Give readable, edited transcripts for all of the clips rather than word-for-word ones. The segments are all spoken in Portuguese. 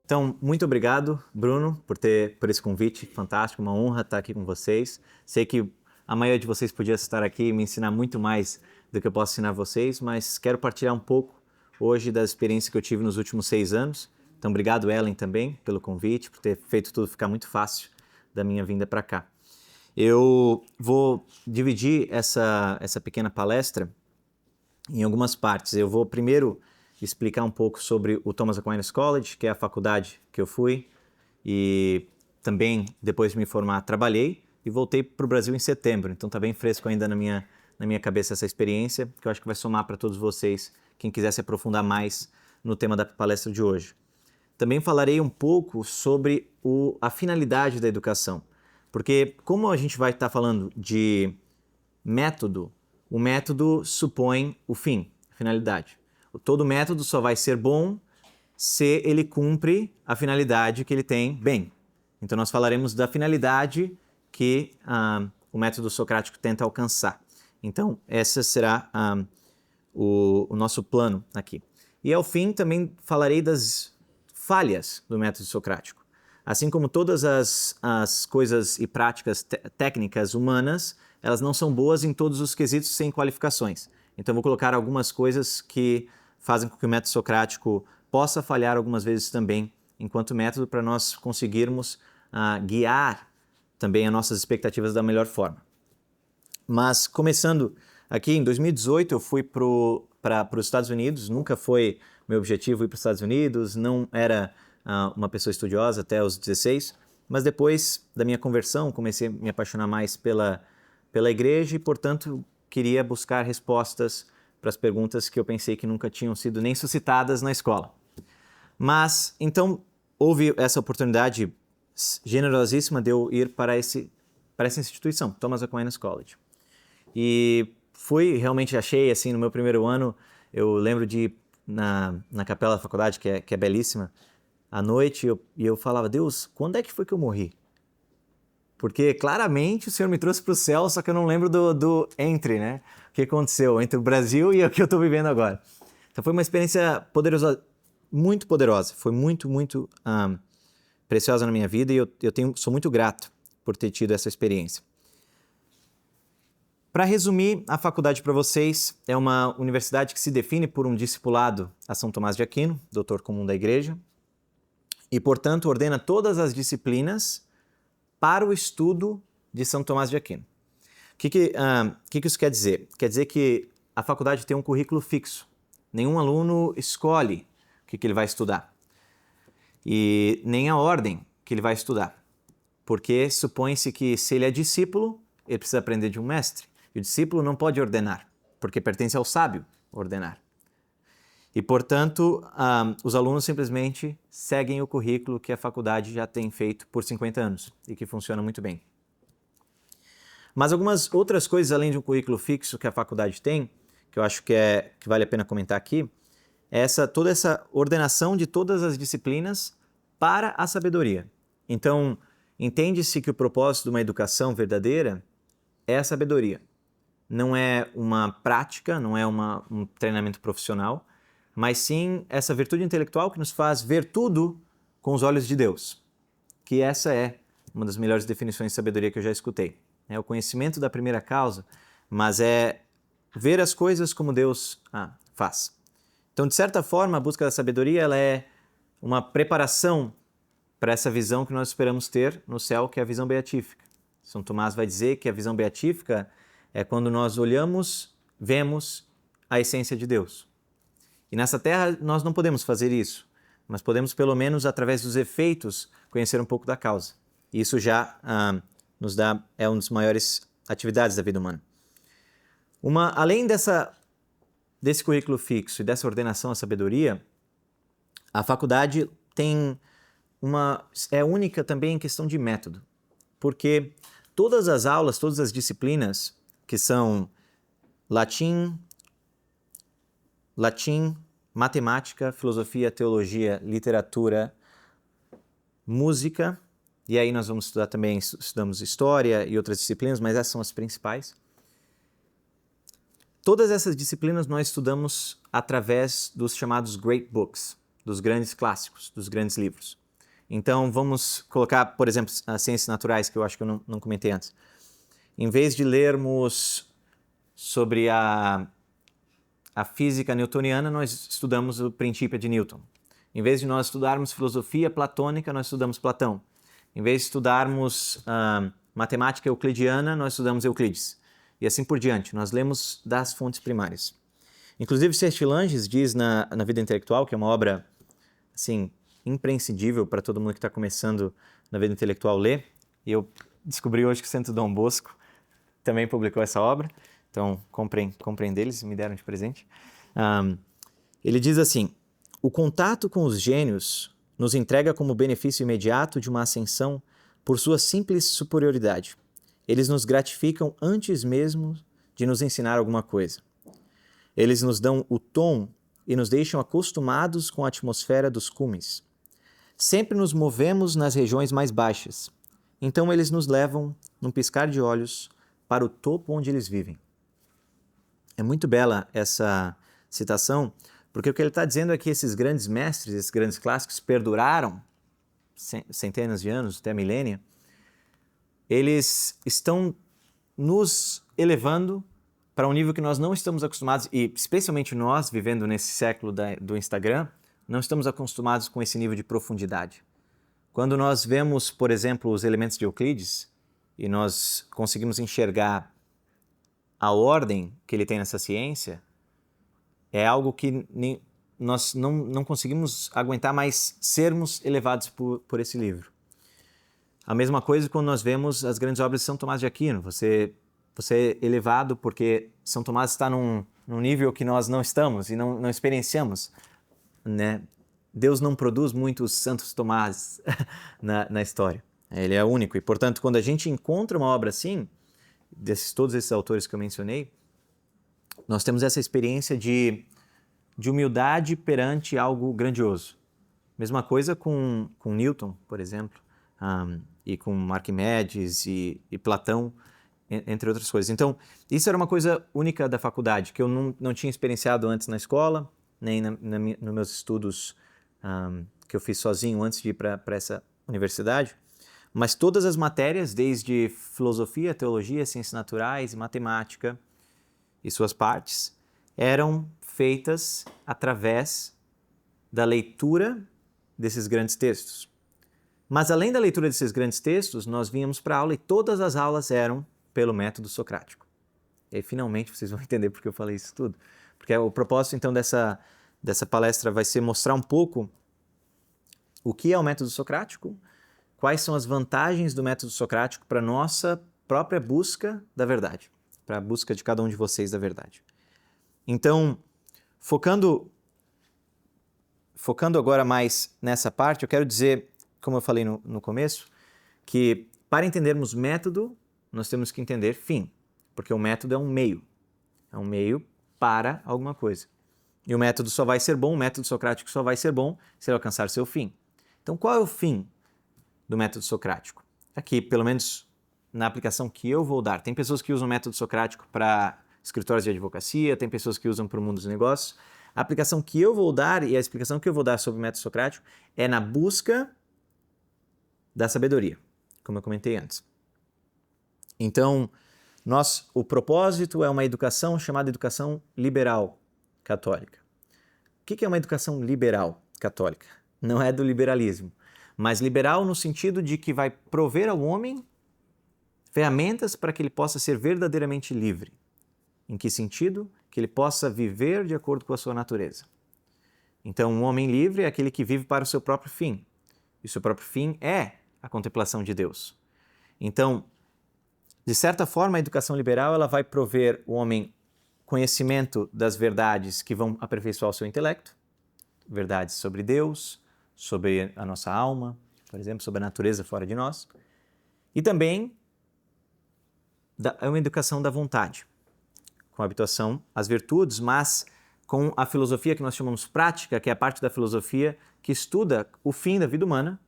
Então, muito obrigado, Bruno, por esse convite fantástico, uma honra estar aqui com vocês. Sei que a maioria de vocês podia estar aqui e me ensinar muito mais do que eu posso ensinar vocês, mas quero partilhar um pouco hoje das experiências que eu tive nos últimos 6 anos. Então, obrigado, Ellen, também, pelo convite, por ter feito tudo ficar muito fácil da minha vinda para cá. Eu vou dividir essa pequena palestra em algumas partes. Eu vou primeiro explicar um pouco sobre o Thomas Aquinas College, que é a faculdade que eu fui, e também, depois de me formar, trabalhei e voltei para o Brasil em setembro. Então está bem fresco ainda na minha cabeça essa experiência, que eu acho que vai somar para todos vocês, quem quiser se aprofundar mais no tema da palestra de hoje. Também falarei um pouco sobre a finalidade da educação, porque como a gente vai estar falando de método, o método supõe o fim, a finalidade. Todo método só vai ser bom se ele cumpre a finalidade que ele tem bem. Então nós falaremos da finalidade que o método socrático tenta alcançar. Então esse será o nosso plano aqui. E ao fim também falarei das falhas do método socrático. Assim como todas as coisas e práticas técnicas humanas, elas não são boas em todos os quesitos sem qualificações. Então vou colocar algumas coisas que fazem com que o método socrático possa falhar algumas vezes também enquanto método para nós conseguirmos guiar também as nossas expectativas da melhor forma. Mas começando aqui, em 2018 eu fui para os Estados Unidos, nunca foi meu objetivo ir para os Estados Unidos, não era uma pessoa estudiosa até os 16, mas depois da minha conversão comecei a me apaixonar mais pela igreja e, portanto, queria buscar respostas para as perguntas que eu pensei que nunca tinham sido nem suscitadas na escola. Mas, então, houve essa oportunidade generosíssima de eu ir para essa instituição, Thomas Aquinas College. E realmente achei, assim, no meu primeiro ano, eu lembro de ir na capela da faculdade, que é belíssima, à noite, e eu falava, Deus, quando é que foi que eu morri? Porque claramente o Senhor me trouxe para o céu, só que eu não lembro do entre, né? O que aconteceu entre o Brasil e o que eu estou vivendo agora. Então foi uma experiência poderosa, muito poderosa. Foi muito, muito preciosa na minha vida e eu sou muito grato por ter tido essa experiência. Para resumir, a faculdade para vocês é uma universidade que se define por um discipulado a São Tomás de Aquino, doutor comum da igreja, e, portanto, ordena todas as disciplinas para o estudo de São Tomás de Aquino. O que isso quer dizer? Quer dizer que a faculdade tem um currículo fixo. Nenhum aluno escolhe o que ele vai estudar. E nem a ordem que ele vai estudar. Porque supõe-se que se ele é discípulo, ele precisa aprender de um mestre. E o discípulo não pode ordenar, porque pertence ao sábio ordenar. E, portanto, os alunos simplesmente seguem o currículo que a faculdade já tem feito por 50 anos e que funciona muito bem. Mas algumas outras coisas, além de um currículo fixo que a faculdade tem, que eu acho que vale a pena comentar aqui, é toda essa ordenação de todas as disciplinas para a sabedoria. Então, entende-se que o propósito de uma educação verdadeira é a sabedoria. Não é uma prática, não é um treinamento profissional, mas sim essa virtude intelectual que nos faz ver tudo com os olhos de Deus. Que essa é uma das melhores definições de sabedoria que eu já escutei. É o conhecimento da primeira causa, mas é ver as coisas como Deus faz. Então, de certa forma, a busca da sabedoria ela é uma preparação para essa visão que nós esperamos ter no céu, que é a visão beatífica. São Tomás vai dizer que a visão beatífica é quando nós olhamos, vemos a essência de Deus. E nessa terra nós não podemos fazer isso, mas podemos pelo menos através dos efeitos conhecer um pouco da causa. E isso já é uma das maiores atividades da vida humana. Além desse currículo fixo e dessa ordenação à sabedoria, a faculdade é única também em questão de método, porque todas as aulas, todas as disciplinas que são latim, matemática, filosofia, teologia, literatura, música, e aí nós vamos estudar também, estudamos história e outras disciplinas, mas essas são as principais. Todas essas disciplinas nós estudamos através dos chamados Great Books, dos grandes clássicos, dos grandes livros. Então, vamos colocar, por exemplo, as ciências naturais, que eu acho que eu não comentei antes. Em vez de lermos sobre a física newtoniana, nós estudamos o Princípio de Newton. Em vez de nós estudarmos filosofia platônica, nós estudamos Platão. Em vez de estudarmos matemática euclidiana, nós estudamos Euclides. E assim por diante, nós lemos das fontes primárias. Inclusive, C.S. Langes diz na Vida Intelectual, que é uma obra assim, imprescindível para todo mundo que está começando na vida intelectual ler, e eu descobri hoje que o Santo Dom Bosco também publicou essa obra, então comprem deles, me deram de presente. Ele diz assim: o contato com os gênios nos entrega como benefício imediato de uma ascensão por sua simples superioridade. Eles nos gratificam antes mesmo de nos ensinar alguma coisa. Eles nos dão o tom e nos deixam acostumados com a atmosfera dos cumes. Sempre nos movemos nas regiões mais baixas. Então eles nos levam, num piscar de olhos, para o topo onde eles vivem. É muito bela essa citação, porque o que ele está dizendo é que esses grandes mestres, esses grandes clássicos, perduraram centenas de anos, até milênia. Eles estão nos elevando para um nível que nós não estamos acostumados, e especialmente nós, vivendo nesse século do Instagram, não estamos acostumados com esse nível de profundidade. Quando nós vemos, por exemplo, os elementos de Euclides, e nós conseguimos enxergar a ordem que ele tem nessa ciência, é algo que nós não conseguimos aguentar mais sermos elevados por esse livro. A mesma coisa quando nós vemos as grandes obras de São Tomás de Aquino. Você é elevado porque São Tomás está num nível que nós não estamos e não experienciamos, né? Deus não produz muitos Santos Tomás na história. Ele é único e, portanto, quando a gente encontra uma obra assim, todos esses autores que eu mencionei, nós temos essa experiência de humildade perante algo grandioso. Mesma coisa com Newton, por exemplo, e com Arquimedes e Platão, entre outras coisas. Então, isso era uma coisa única da faculdade, que eu não tinha experienciado antes na escola, nem nos meus estudos que eu fiz sozinho antes de ir para essa universidade. Mas todas as matérias, desde filosofia, teologia, ciências naturais, matemática e suas partes, eram feitas através da leitura desses grandes textos. Mas além da leitura desses grandes textos, nós vínhamos para a aula e todas as aulas eram pelo método socrático. E aí, finalmente, vocês vão entender porque eu falei isso tudo. Porque o propósito, então, dessa palestra vai ser mostrar um pouco o que é o método socrático, quais são as vantagens do método socrático para a nossa própria busca da verdade, para a busca de cada um de vocês da verdade. Então, focando agora mais nessa parte, eu quero dizer, como eu falei no começo, que para entendermos método, nós temos que entender fim, porque o método é um meio para alguma coisa. E o método só vai ser bom, o método socrático só vai ser bom se ele alcançar seu fim. Então, qual é o fim do método socrático? Aqui, pelo menos na aplicação que eu vou dar. Tem pessoas que usam o método socrático para escritórios de advocacia, tem pessoas que usam para o mundo dos negócios. A aplicação que eu vou dar e a explicação que eu vou dar sobre o método socrático é na busca da sabedoria, como eu comentei antes. Então, o propósito é uma educação chamada educação liberal católica. O que é uma educação liberal católica? Não é do liberalismo, mas liberal no sentido de que vai prover ao homem ferramentas para que ele possa ser verdadeiramente livre. Em que sentido? Que ele possa viver de acordo com a sua natureza. Então, um homem livre é aquele que vive para o seu próprio fim. E o seu próprio fim é a contemplação de Deus. Então, de certa forma, a educação liberal ela vai prover o homem conhecimento das verdades que vão aperfeiçoar o seu intelecto, verdades sobre Deus, sobre a nossa alma, por exemplo, sobre a natureza fora de nós, e também é uma educação da vontade, com habituação às virtudes, mas com a filosofia que nós chamamos prática, que é a parte da filosofia que estuda o fim da vida humana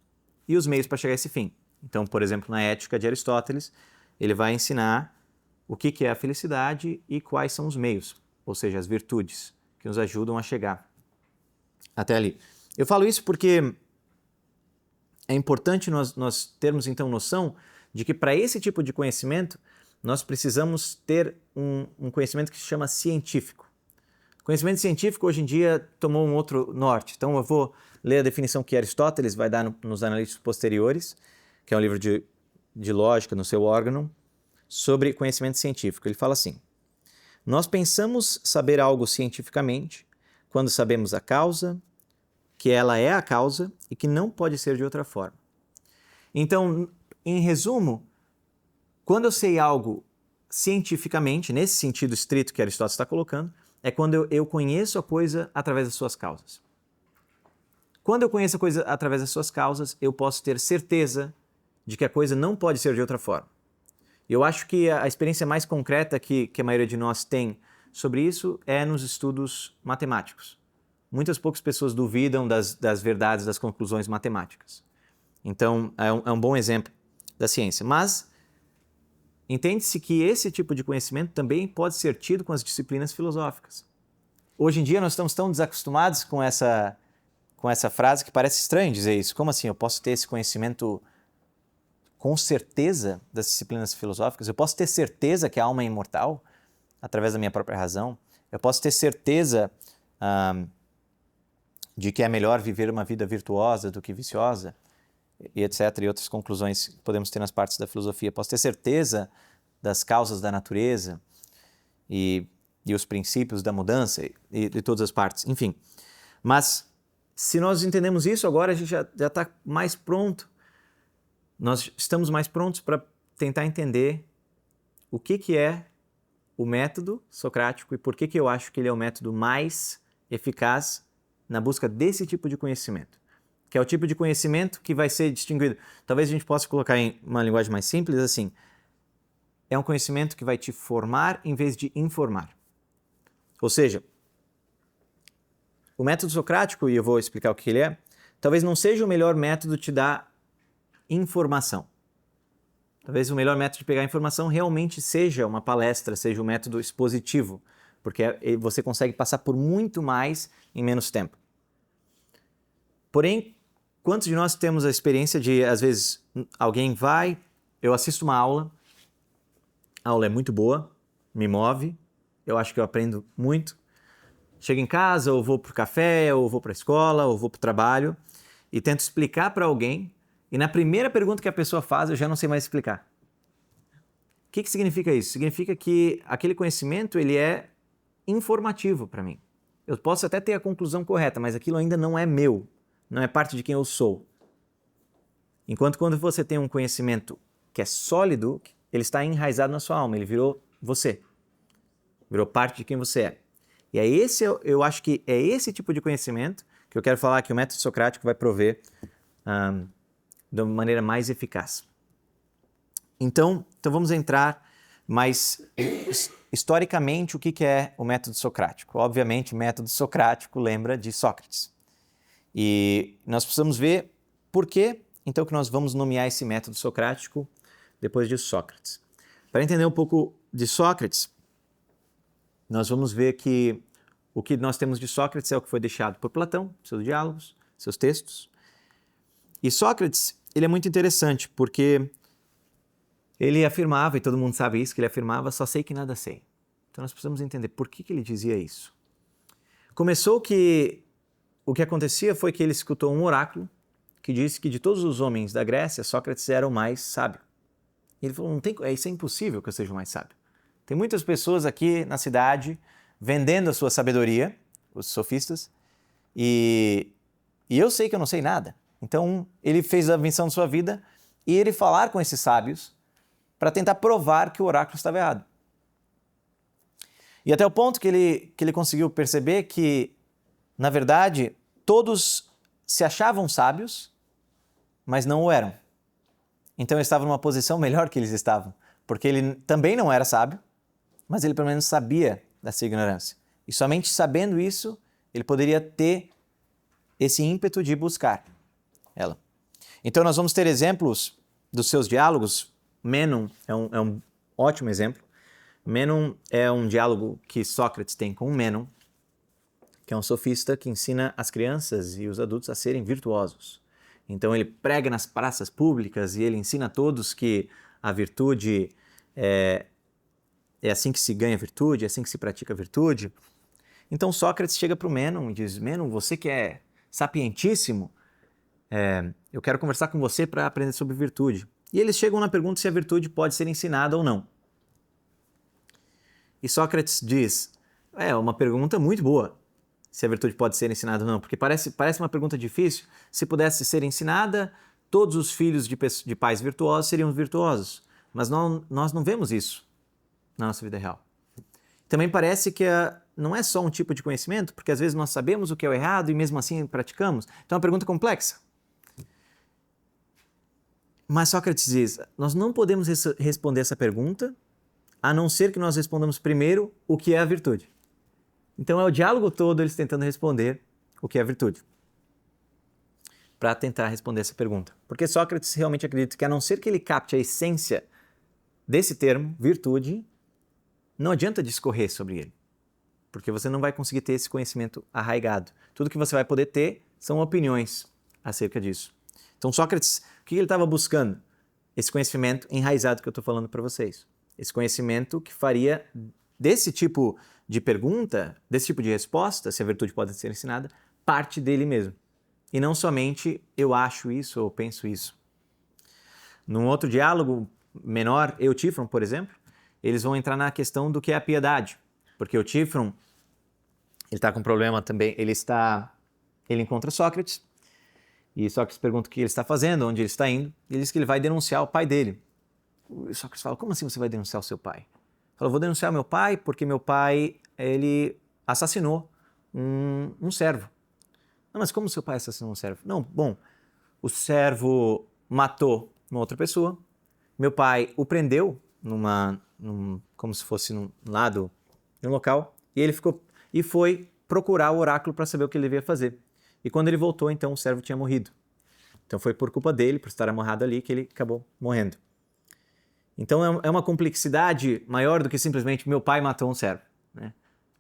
e os meios para chegar a esse fim. Então, por exemplo, na Ética de Aristóteles, ele vai ensinar o que é a felicidade e quais são os meios, ou seja, as virtudes que nos ajudam a chegar até ali. Eu falo isso porque é importante nós termos então noção de que para esse tipo de conhecimento nós precisamos ter um conhecimento que se chama científico. Conhecimento científico hoje em dia tomou um outro norte. Então eu vou ler a definição que Aristóteles vai dar nos Analíticos Posteriores, que é um livro de lógica no seu órgão, sobre conhecimento científico. Ele fala assim: nós pensamos saber algo cientificamente quando sabemos a causa, que ela é a causa e que não pode ser de outra forma. Então, em resumo, quando eu sei algo cientificamente, nesse sentido estrito que Aristóteles está colocando, é quando eu conheço a coisa através das suas causas. Quando eu conheço a coisa através das suas causas, eu posso ter certeza de que a coisa não pode ser de outra forma. Eu acho que a experiência mais concreta que a maioria de nós tem sobre isso é nos estudos matemáticos. Muitas poucas pessoas duvidam das verdades, das conclusões matemáticas. Então, é um bom exemplo da ciência. Mas entende-se que esse tipo de conhecimento também pode ser tido com as disciplinas filosóficas. Hoje em dia nós estamos tão desacostumados com essa frase que parece estranho dizer isso. Como assim? Eu posso ter esse conhecimento com certeza das disciplinas filosóficas? Eu posso ter certeza que a alma é imortal através da minha própria razão? Eu posso ter certeza de que é melhor viver uma vida virtuosa do que viciosa? E etc. E outras conclusões que podemos ter nas partes da filosofia. Posso ter certeza das causas da natureza e os princípios da mudança e de todas as partes. Enfim, mas se nós entendemos isso, agora a gente já está mais pronto. Nós estamos mais prontos para tentar entender o que é o método socrático e por que eu acho que ele é o método mais eficaz na busca desse tipo de conhecimento, que é o tipo de conhecimento que vai ser distinguido. Talvez a gente possa colocar em uma linguagem mais simples assim: é um conhecimento que vai te formar em vez de informar. Ou seja, o método socrático, e eu vou explicar o que ele é, talvez não seja o melhor método de te dar informação. Talvez o melhor método de pegar informação realmente seja uma palestra, seja um método expositivo, porque você consegue passar por muito mais em menos tempo. Porém, quantos de nós temos a experiência de, às vezes, alguém vai, eu assisto uma aula, a aula é muito boa, me move, eu acho que eu aprendo muito. Chego em casa, ou vou para o café, ou vou para a escola, ou vou para o trabalho, e tento explicar para alguém, e na primeira pergunta que a pessoa faz, eu já não sei mais explicar. O que significa isso? Significa que aquele conhecimento ele é informativo para mim. Eu posso até ter a conclusão correta, mas aquilo ainda não é meu, não é parte de quem eu sou. Enquanto quando você tem um conhecimento que é sólido, ele está enraizado na sua alma, ele virou você, virou parte de quem você é. E é esse, eu acho que é esse tipo de conhecimento que eu quero falar que o método socrático vai prover de uma maneira mais eficaz. Então vamos entrar mais historicamente o que é o método socrático. Obviamente, o método socrático lembra de Sócrates. E nós precisamos ver por que, então, que nós vamos nomear esse método socrático depois de Sócrates. Para entender um pouco de Sócrates, nós vamos ver que o que nós temos de Sócrates é o que foi deixado por Platão, seus diálogos, seus textos. E Sócrates, ele é muito interessante, porque ele afirmava, e todo mundo sabe isso, que ele afirmava, só sei que nada sei. Então nós precisamos entender por que ele dizia isso. Começou que o que acontecia foi que ele escutou um oráculo que disse que de todos os homens da Grécia, Sócrates era o mais sábio. E ele falou, isso é impossível que eu seja o mais sábio. Tem muitas pessoas aqui na cidade vendendo a sua sabedoria, os sofistas, e eu sei que eu não sei nada. Então ele fez a missão de sua vida e ele falar com esses sábios para tentar provar que o oráculo estava errado. E até o ponto que ele conseguiu perceber que, na verdade, todos se achavam sábios, mas não o eram. Então ele estava numa posição melhor que eles estavam, porque ele também não era sábio, mas ele pelo menos sabia dessa ignorância. E somente sabendo isso, ele poderia ter esse ímpeto de buscar ela. Então nós vamos ter exemplos dos seus diálogos. Mênon é um ótimo exemplo. Mênon é um diálogo que Sócrates tem com Mênon, que é um sofista que ensina as crianças e os adultos a serem virtuosos. Então ele prega nas praças públicas e ele ensina a todos que a virtude é assim que se ganha virtude, é assim que se pratica virtude. Então Sócrates chega para o Mênon e diz: Mênon, você que é sapientíssimo, eu quero conversar com você para aprender sobre virtude. E eles chegam na pergunta se a virtude pode ser ensinada ou não. E Sócrates diz: é uma pergunta muito boa, se a virtude pode ser ensinada ou não, porque parece uma pergunta difícil. Se pudesse ser ensinada, todos os filhos de pais virtuosos seriam virtuosos. Mas nós não vemos isso na nossa vida real. Também parece que não é só um tipo de conhecimento, porque às vezes nós sabemos o que é o errado e mesmo assim praticamos. Então é uma pergunta complexa. Mas Sócrates diz: nós não podemos responder essa pergunta a não ser que nós respondamos primeiro o que é a virtude. Então é o diálogo todo eles tentando responder o que é a virtude, para tentar responder essa pergunta. Porque Sócrates realmente acredita que a não ser que ele capte a essência desse termo, virtude, não adianta discorrer sobre ele, porque você não vai conseguir ter esse conhecimento arraigado. Tudo que você vai poder ter são opiniões acerca disso. Então Sócrates, o que ele estava buscando? Esse conhecimento enraizado que eu estou falando para vocês. Esse conhecimento que faria desse tipo de pergunta, desse tipo de resposta, se a virtude pode ser ensinada, parte dele mesmo. E não somente eu acho isso ou penso isso. Num outro diálogo menor, Eutífron, por exemplo, eles vão entrar na questão do que é a piedade. Porque Eutífron, ele está com um problema também, ele encontra Sócrates, e Sócrates pergunta o que ele está fazendo, onde ele está indo, e ele diz que ele vai denunciar o pai dele. E Sócrates fala: como assim você vai denunciar o seu pai? Ele fala: eu vou denunciar meu pai porque meu pai, ele assassinou um servo. Não, mas como seu pai assassinou um servo? Não, bom, o servo matou uma outra pessoa, meu pai o prendeu como se fosse num local, e ele foi procurar o oráculo para saber o que ele devia fazer. E quando ele voltou, então o servo tinha morrido. Então foi por culpa dele, por estar amarrado ali, que ele acabou morrendo. Então é uma complexidade maior do que simplesmente meu pai matou um servo, né?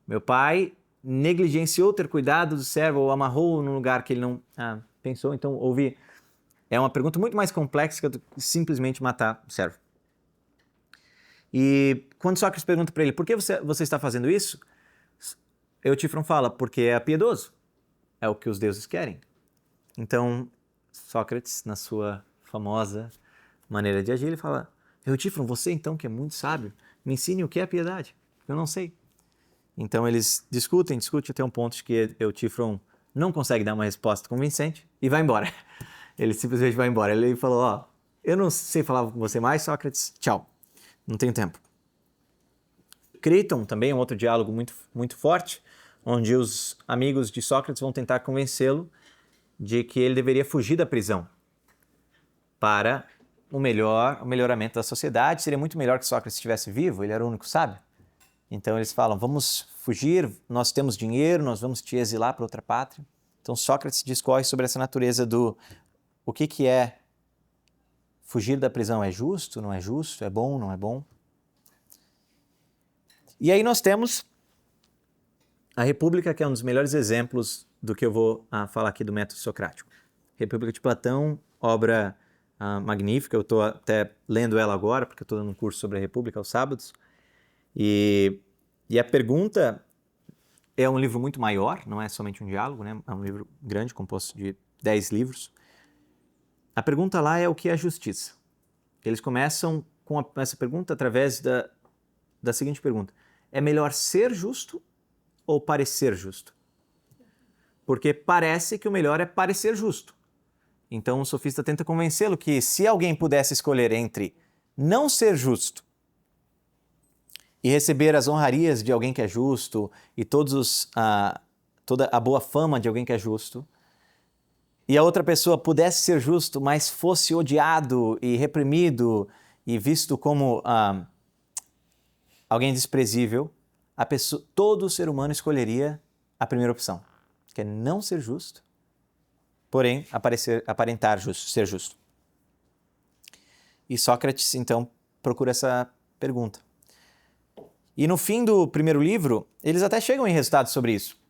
Meu pai negligenciou ter cuidado do servo ou amarrou num lugar que ele não pensou. Então é uma pergunta muito mais complexa do que simplesmente matar o servo. E quando Sócrates pergunta para ele: por que você está fazendo isso? Eutífron fala: porque é piedoso, é o que os deuses querem. Então Sócrates, na sua famosa maneira de agir, ele fala: Eutífron, você então que é muito sábio, me ensine o que é a piedade, eu não sei. Então eles discutem até um ponto de que Eutífron não consegue dar uma resposta convincente e vai embora. Ele simplesmente vai embora. Ele falou: eu não sei falar com você mais, Sócrates, tchau, não tenho tempo. Creiton também é um outro diálogo muito, muito forte, onde os amigos de Sócrates vão tentar convencê-lo de que ele deveria fugir da prisão para o melhoramento da sociedade. Seria muito melhor que Sócrates estivesse vivo, ele era o único sábio. Então eles falam: vamos fugir, nós temos dinheiro, nós vamos te exilar para outra pátria. Então Sócrates discorre sobre essa natureza o que é fugir da prisão. É justo, não é justo? É bom, não é bom? E aí nós temos a República, que é um dos melhores exemplos do que eu vou falar aqui do método socrático. República de Platão, obra magnífica, eu estou até lendo ela agora, porque eu estou dando um curso sobre a República aos sábados. E a pergunta é um livro muito maior, não é somente um diálogo, né? É um livro grande, composto de 10 livros. A pergunta lá é: o que é a justiça? Eles começam com essa pergunta através da seguinte pergunta: é melhor ser justo ou parecer justo? Porque parece que o melhor é parecer justo. Então o sofista tenta convencê-lo que se alguém pudesse escolher entre não ser justo e receber as honrarias de alguém que é justo e toda a boa fama de alguém que é justo, e a outra pessoa pudesse ser justo, mas fosse odiado e reprimido e visto como alguém desprezível, todo ser humano escolheria a primeira opção, que é não ser justo, porém aparentar ser justo. E Sócrates, então, procura essa pergunta. E no fim do primeiro livro, eles até chegam em resultados sobre isso.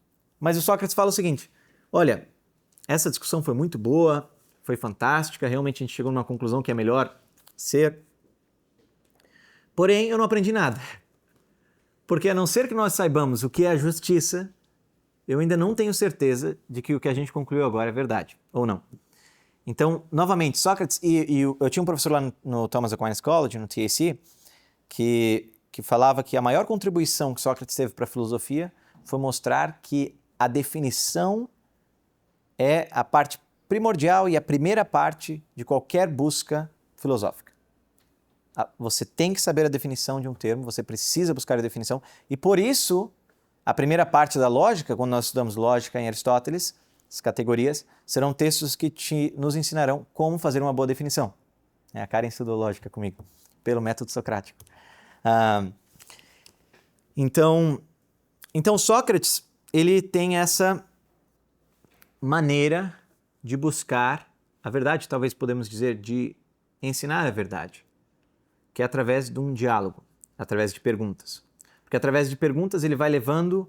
Mas o Sócrates fala o seguinte: olha, essa discussão foi muito boa, foi fantástica, realmente a gente chegou numa conclusão que é melhor ser. Porém, eu não aprendi nada. Porque a não ser que nós saibamos o que é a justiça, eu ainda não tenho certeza de que o que a gente concluiu agora é verdade, ou não. Então, novamente, Sócrates, e eu tinha um professor lá no Thomas Aquinas College, no TAC, que falava que a maior contribuição que Sócrates teve para a filosofia foi mostrar que a definição é a parte primordial e a primeira parte de qualquer busca filosófica. Você tem que saber a definição de um termo, você precisa buscar a definição, e por isso, a primeira parte da lógica, quando nós estudamos lógica em Aristóteles, as categorias, serão textos que nos ensinarão como fazer uma boa definição. A Karen estudou lógica comigo, pelo método socrático. Então Sócrates, ele tem essa maneira de buscar a verdade, talvez podemos dizer, de ensinar a verdade, que é através de um diálogo, através de perguntas. Porque através de perguntas ele vai levando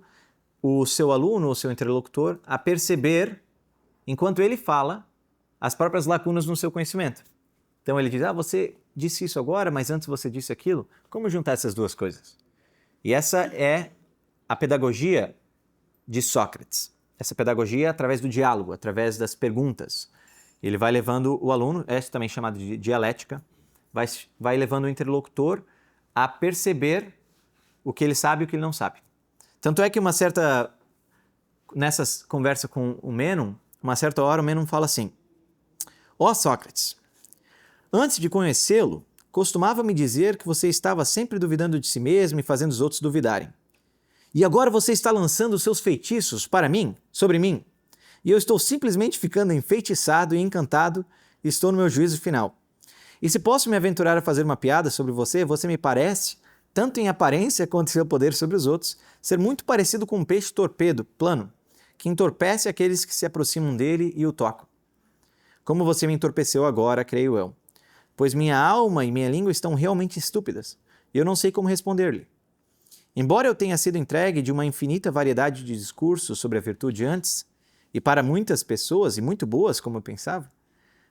o seu aluno, o seu interlocutor, a perceber, enquanto ele fala, as próprias lacunas no seu conhecimento. Então ele diz, você disse isso agora, mas antes você disse aquilo. Como juntar essas duas coisas? E essa é a pedagogia de Sócrates. Essa pedagogia é através do diálogo, através das perguntas. Ele vai levando o aluno, é também chamado de dialética, vai levando o interlocutor a perceber o que ele sabe e o que ele não sabe. Tanto é que nessa conversa com o Mênon, uma certa hora o Mênon fala assim: ó Sócrates, antes de conhecê-lo, costumava me dizer que você estava sempre duvidando de si mesmo e fazendo os outros duvidarem. E agora você está lançando os seus feitiços sobre mim, e eu estou simplesmente ficando enfeitiçado e encantado e estou no meu juízo final. E se posso me aventurar a fazer uma piada sobre você, você me parece, tanto em aparência quanto em seu poder sobre os outros, ser muito parecido com um peixe torpedo, plano, que entorpece aqueles que se aproximam dele e o tocam. Como você me entorpeceu agora, creio eu. Pois minha alma e minha língua estão realmente estúpidas, e eu não sei como responder-lhe. Embora eu tenha sido entregue de uma infinita variedade de discursos sobre a virtude antes, e para muitas pessoas, e muito boas, como eu pensava,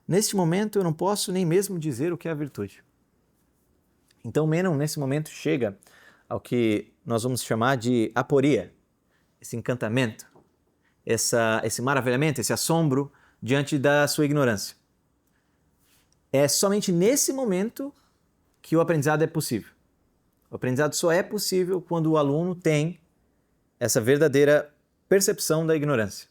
neste momento eu não posso nem mesmo dizer o que é a virtude. Então Mênon, nesse momento, chega ao que nós vamos chamar de aporia, esse encantamento, esse maravilhamento, esse assombro diante da sua ignorância. É somente nesse momento que o aprendizado é possível. O aprendizado só é possível quando o aluno tem essa verdadeira percepção da ignorância.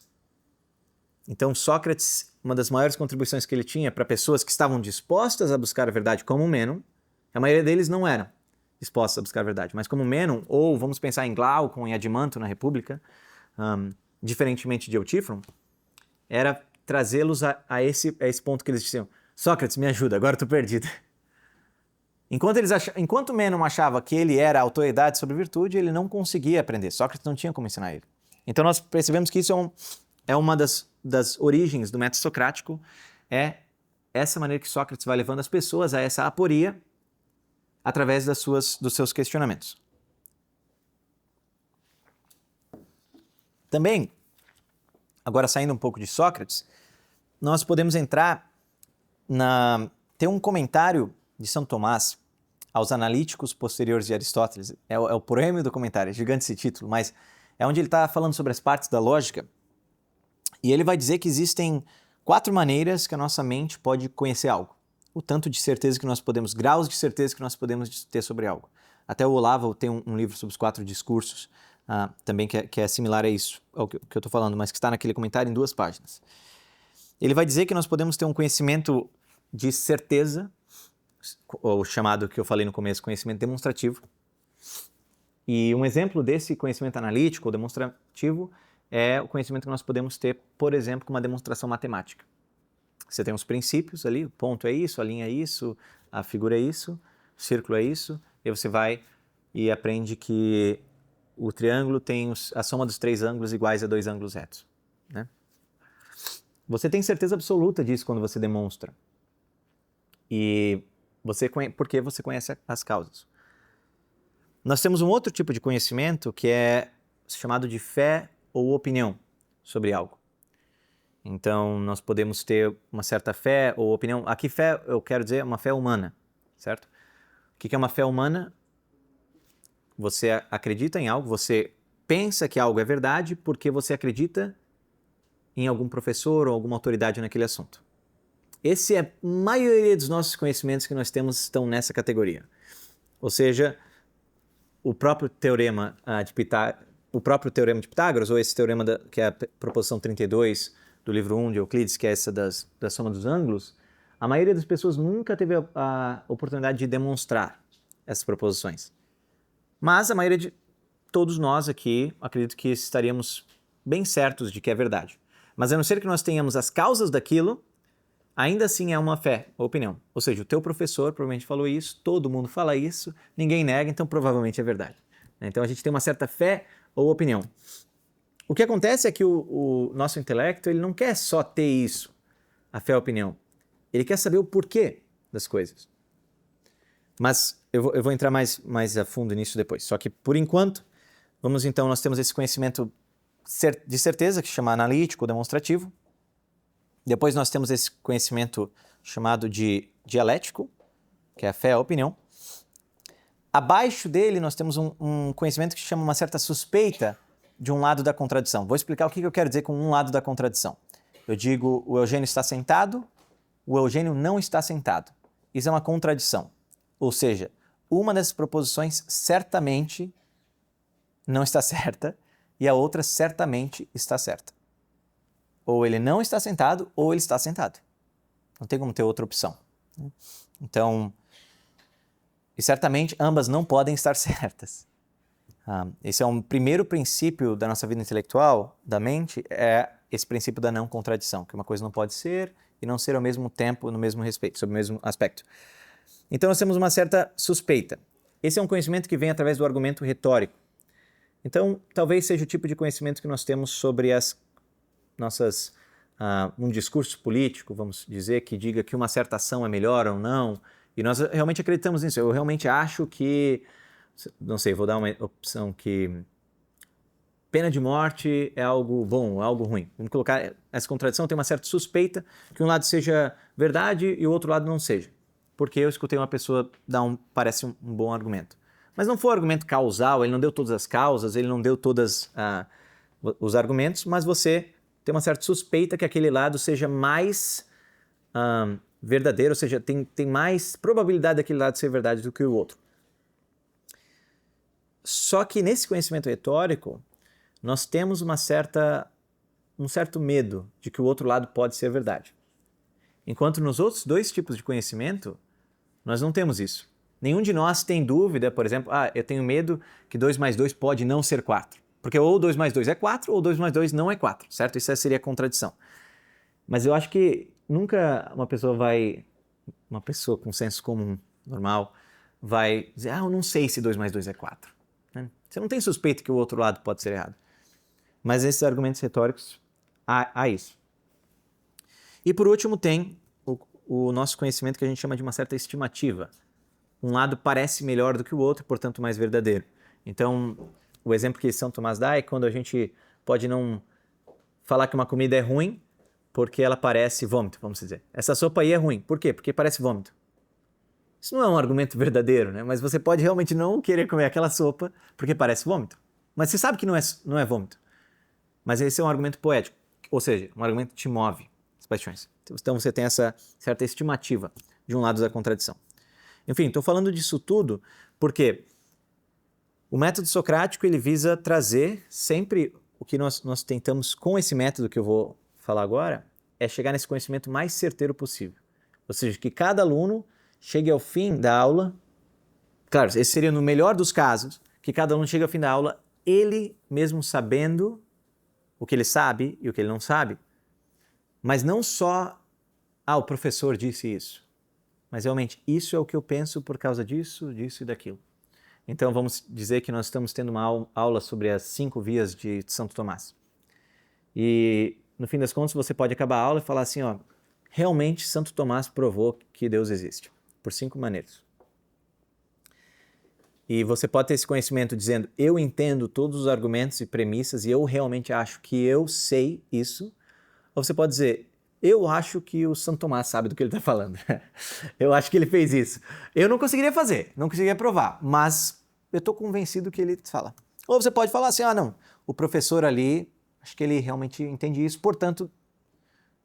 Então Sócrates, uma das maiores contribuições que ele tinha para pessoas que estavam dispostas a buscar a verdade como Mênon, a maioria deles não eram dispostos a buscar a verdade, mas como Mênon, ou vamos pensar em Glaucon e Adimanto na República, diferentemente de Eutífron, era trazê-los a esse ponto que eles diziam: Sócrates, me ajuda, agora estou perdido. Enquanto Mênon achava que ele era a autoridade sobre virtude, ele não conseguia aprender. Sócrates não tinha como ensinar ele. Então nós percebemos que isso é uma das origens do método socrático, é essa maneira que Sócrates vai levando as pessoas a essa aporia através dos seus questionamentos. Também, agora saindo um pouco de Sócrates, nós podemos entrar tem um comentário de São Tomás aos analíticos posteriores de Aristóteles. É o proêmio do comentário, é gigante esse título, mas é onde ele está falando sobre as partes da lógica. E ele vai dizer que existem 4 maneiras que a nossa mente pode conhecer algo. O tanto de certeza que nós podemos, graus de certeza que nós podemos ter sobre algo. Até o Olavo tem um livro sobre os 4 discursos, também que é similar a isso, ao que eu estou falando, mas que está naquele comentário em 2 páginas. Ele vai dizer que nós podemos ter um conhecimento de certeza, ou chamado, que eu falei no começo, conhecimento demonstrativo. E um exemplo desse conhecimento analítico ou demonstrativo é o conhecimento que nós podemos ter, por exemplo, com uma demonstração matemática. Você tem os princípios ali, o ponto é isso, a linha é isso, a figura é isso, o círculo é isso, e você vai e aprende que o triângulo tem a soma dos 3 ângulos iguais a 2 ângulos retos, né? Você tem certeza absoluta disso quando você demonstra. E porque você conhece as causas. Nós temos um outro tipo de conhecimento que é chamado de fé ou opinião sobre algo. Então, nós podemos ter uma certa fé ou opinião. Aqui, fé, eu quero dizer, uma fé humana, certo? O que é uma fé humana? Você acredita em algo, você pensa que algo é verdade porque você acredita em algum professor ou alguma autoridade naquele assunto. Esse é a maioria dos nossos conhecimentos que nós temos estão nessa categoria. Ou seja, o próprio teorema de Pitágoras, ou esse teorema que é a proposição 32 do livro 1 de Euclides, que é essa da soma dos ângulos, a maioria das pessoas nunca teve a oportunidade de demonstrar essas proposições. Mas a maioria de todos nós aqui, acredito que estaríamos bem certos de que é verdade. Mas a não ser que nós tenhamos as causas daquilo, ainda assim é uma fé, ou opinião. Ou seja, o teu professor provavelmente falou isso, todo mundo fala isso, ninguém nega, então provavelmente é verdade. Então a gente tem uma certa fé ou opinião. O que acontece é que o nosso intelecto ele não quer só ter isso, a fé ou opinião. Ele quer saber o porquê das coisas. Mas eu vou entrar mais a fundo nisso depois. Só que, por enquanto, nós temos esse conhecimento de certeza, que se chama analítico, demonstrativo. Depois nós temos esse conhecimento chamado de dialético, que é a fé, a opinião. Abaixo dele nós temos um conhecimento que se chama uma certa suspeita de um lado da contradição. Vou explicar o que eu quero dizer com um lado da contradição. Eu digo, o Eugênio está sentado, o Eugênio não está sentado. Isso é uma contradição. Ou seja, uma dessas proposições certamente não está certa e a outra certamente está certa. Ou ele não está sentado ou ele está sentado. Não tem como ter outra opção. Então, e certamente ambas não podem estar certas. Esse é um primeiro princípio da nossa vida intelectual, da mente, é esse princípio da não contradição, que uma coisa não pode ser e não ser ao mesmo tempo, no mesmo respeito, sob o mesmo aspecto. Então nós temos uma certa suspeita. Esse é um conhecimento que vem através do argumento retórico. Então, talvez seja o tipo de conhecimento que nós temos sobre as nossas... um discurso político, vamos dizer, que diga que uma certa ação é melhor ou não, e nós realmente acreditamos nisso. Eu realmente acho que, não sei, vou dar uma opção que pena de morte é algo bom, é algo ruim. Vamos colocar essa contradição, tem uma certa suspeita que um lado seja verdade e o outro lado não seja. Porque eu escutei uma pessoa parece um bom argumento. Mas não foi um argumento causal, ele não deu todas as causas, ele não deu todos os argumentos, mas você tem uma certa suspeita que aquele lado seja mais verdadeiro, ou seja, tem mais probabilidade daquele lado ser verdade do que o outro. Só que nesse conhecimento retórico, nós temos um certo medo de que o outro lado pode ser verdade. Enquanto nos outros dois tipos de conhecimento, nós não temos isso. Nenhum de nós tem dúvida, por exemplo, eu tenho medo que 2 mais 2 pode não ser 4. Porque ou 2 mais 2 é 4 ou 2 mais 2 não é 4, certo? Isso seria a contradição. Mas eu acho que nunca uma pessoa com senso comum normal vai dizer, eu não sei se 2 mais 2 é 4. Né? Você não tem suspeita que o outro lado pode ser errado. Mas esses argumentos retóricos, há isso. E por último tem o nosso conhecimento que a gente chama de uma certa estimativa. Um lado parece melhor do que o outro, portanto mais verdadeiro. Então, o exemplo que São Tomás dá é quando a gente pode não falar que uma comida é ruim porque ela parece vômito, vamos dizer. Essa sopa aí é ruim. Por quê? Porque parece vômito. Isso não é um argumento verdadeiro, né? Mas você pode realmente não querer comer aquela sopa porque parece vômito. Mas você sabe que não é vômito. Mas esse é um argumento poético. Ou seja, um argumento que te move as paixões. Então você tem essa certa estimativa de um lado da contradição. Enfim, estou falando disso tudo porque o método socrático ele visa trazer sempre o que nós tentamos com esse método que eu vou falar agora, é chegar nesse conhecimento mais certeiro possível. Ou seja, que cada aluno chegue ao fim da aula, claro, esse seria no melhor dos casos, que cada aluno chegue ao fim da aula, ele mesmo sabendo o que ele sabe e o que ele não sabe, mas não só, o professor disse isso, mas realmente isso é o que eu penso por causa disso, disso e daquilo. Então vamos dizer que nós estamos tendo uma aula sobre as 5 vias de Santo Tomás. E no fim das contas você pode acabar a aula e falar assim, realmente Santo Tomás provou que Deus existe, por 5 maneiras. E você pode ter esse conhecimento dizendo, eu entendo todos os argumentos e premissas e eu realmente acho que eu sei isso. Ou você pode dizer, eu acho que o Santo Tomás sabe do que ele está falando. Eu acho que ele fez isso. Eu não conseguiria fazer, não conseguiria provar, mas eu estou convencido que ele fala. Ou você pode falar assim, não, o professor ali, acho que ele realmente entende isso, portanto,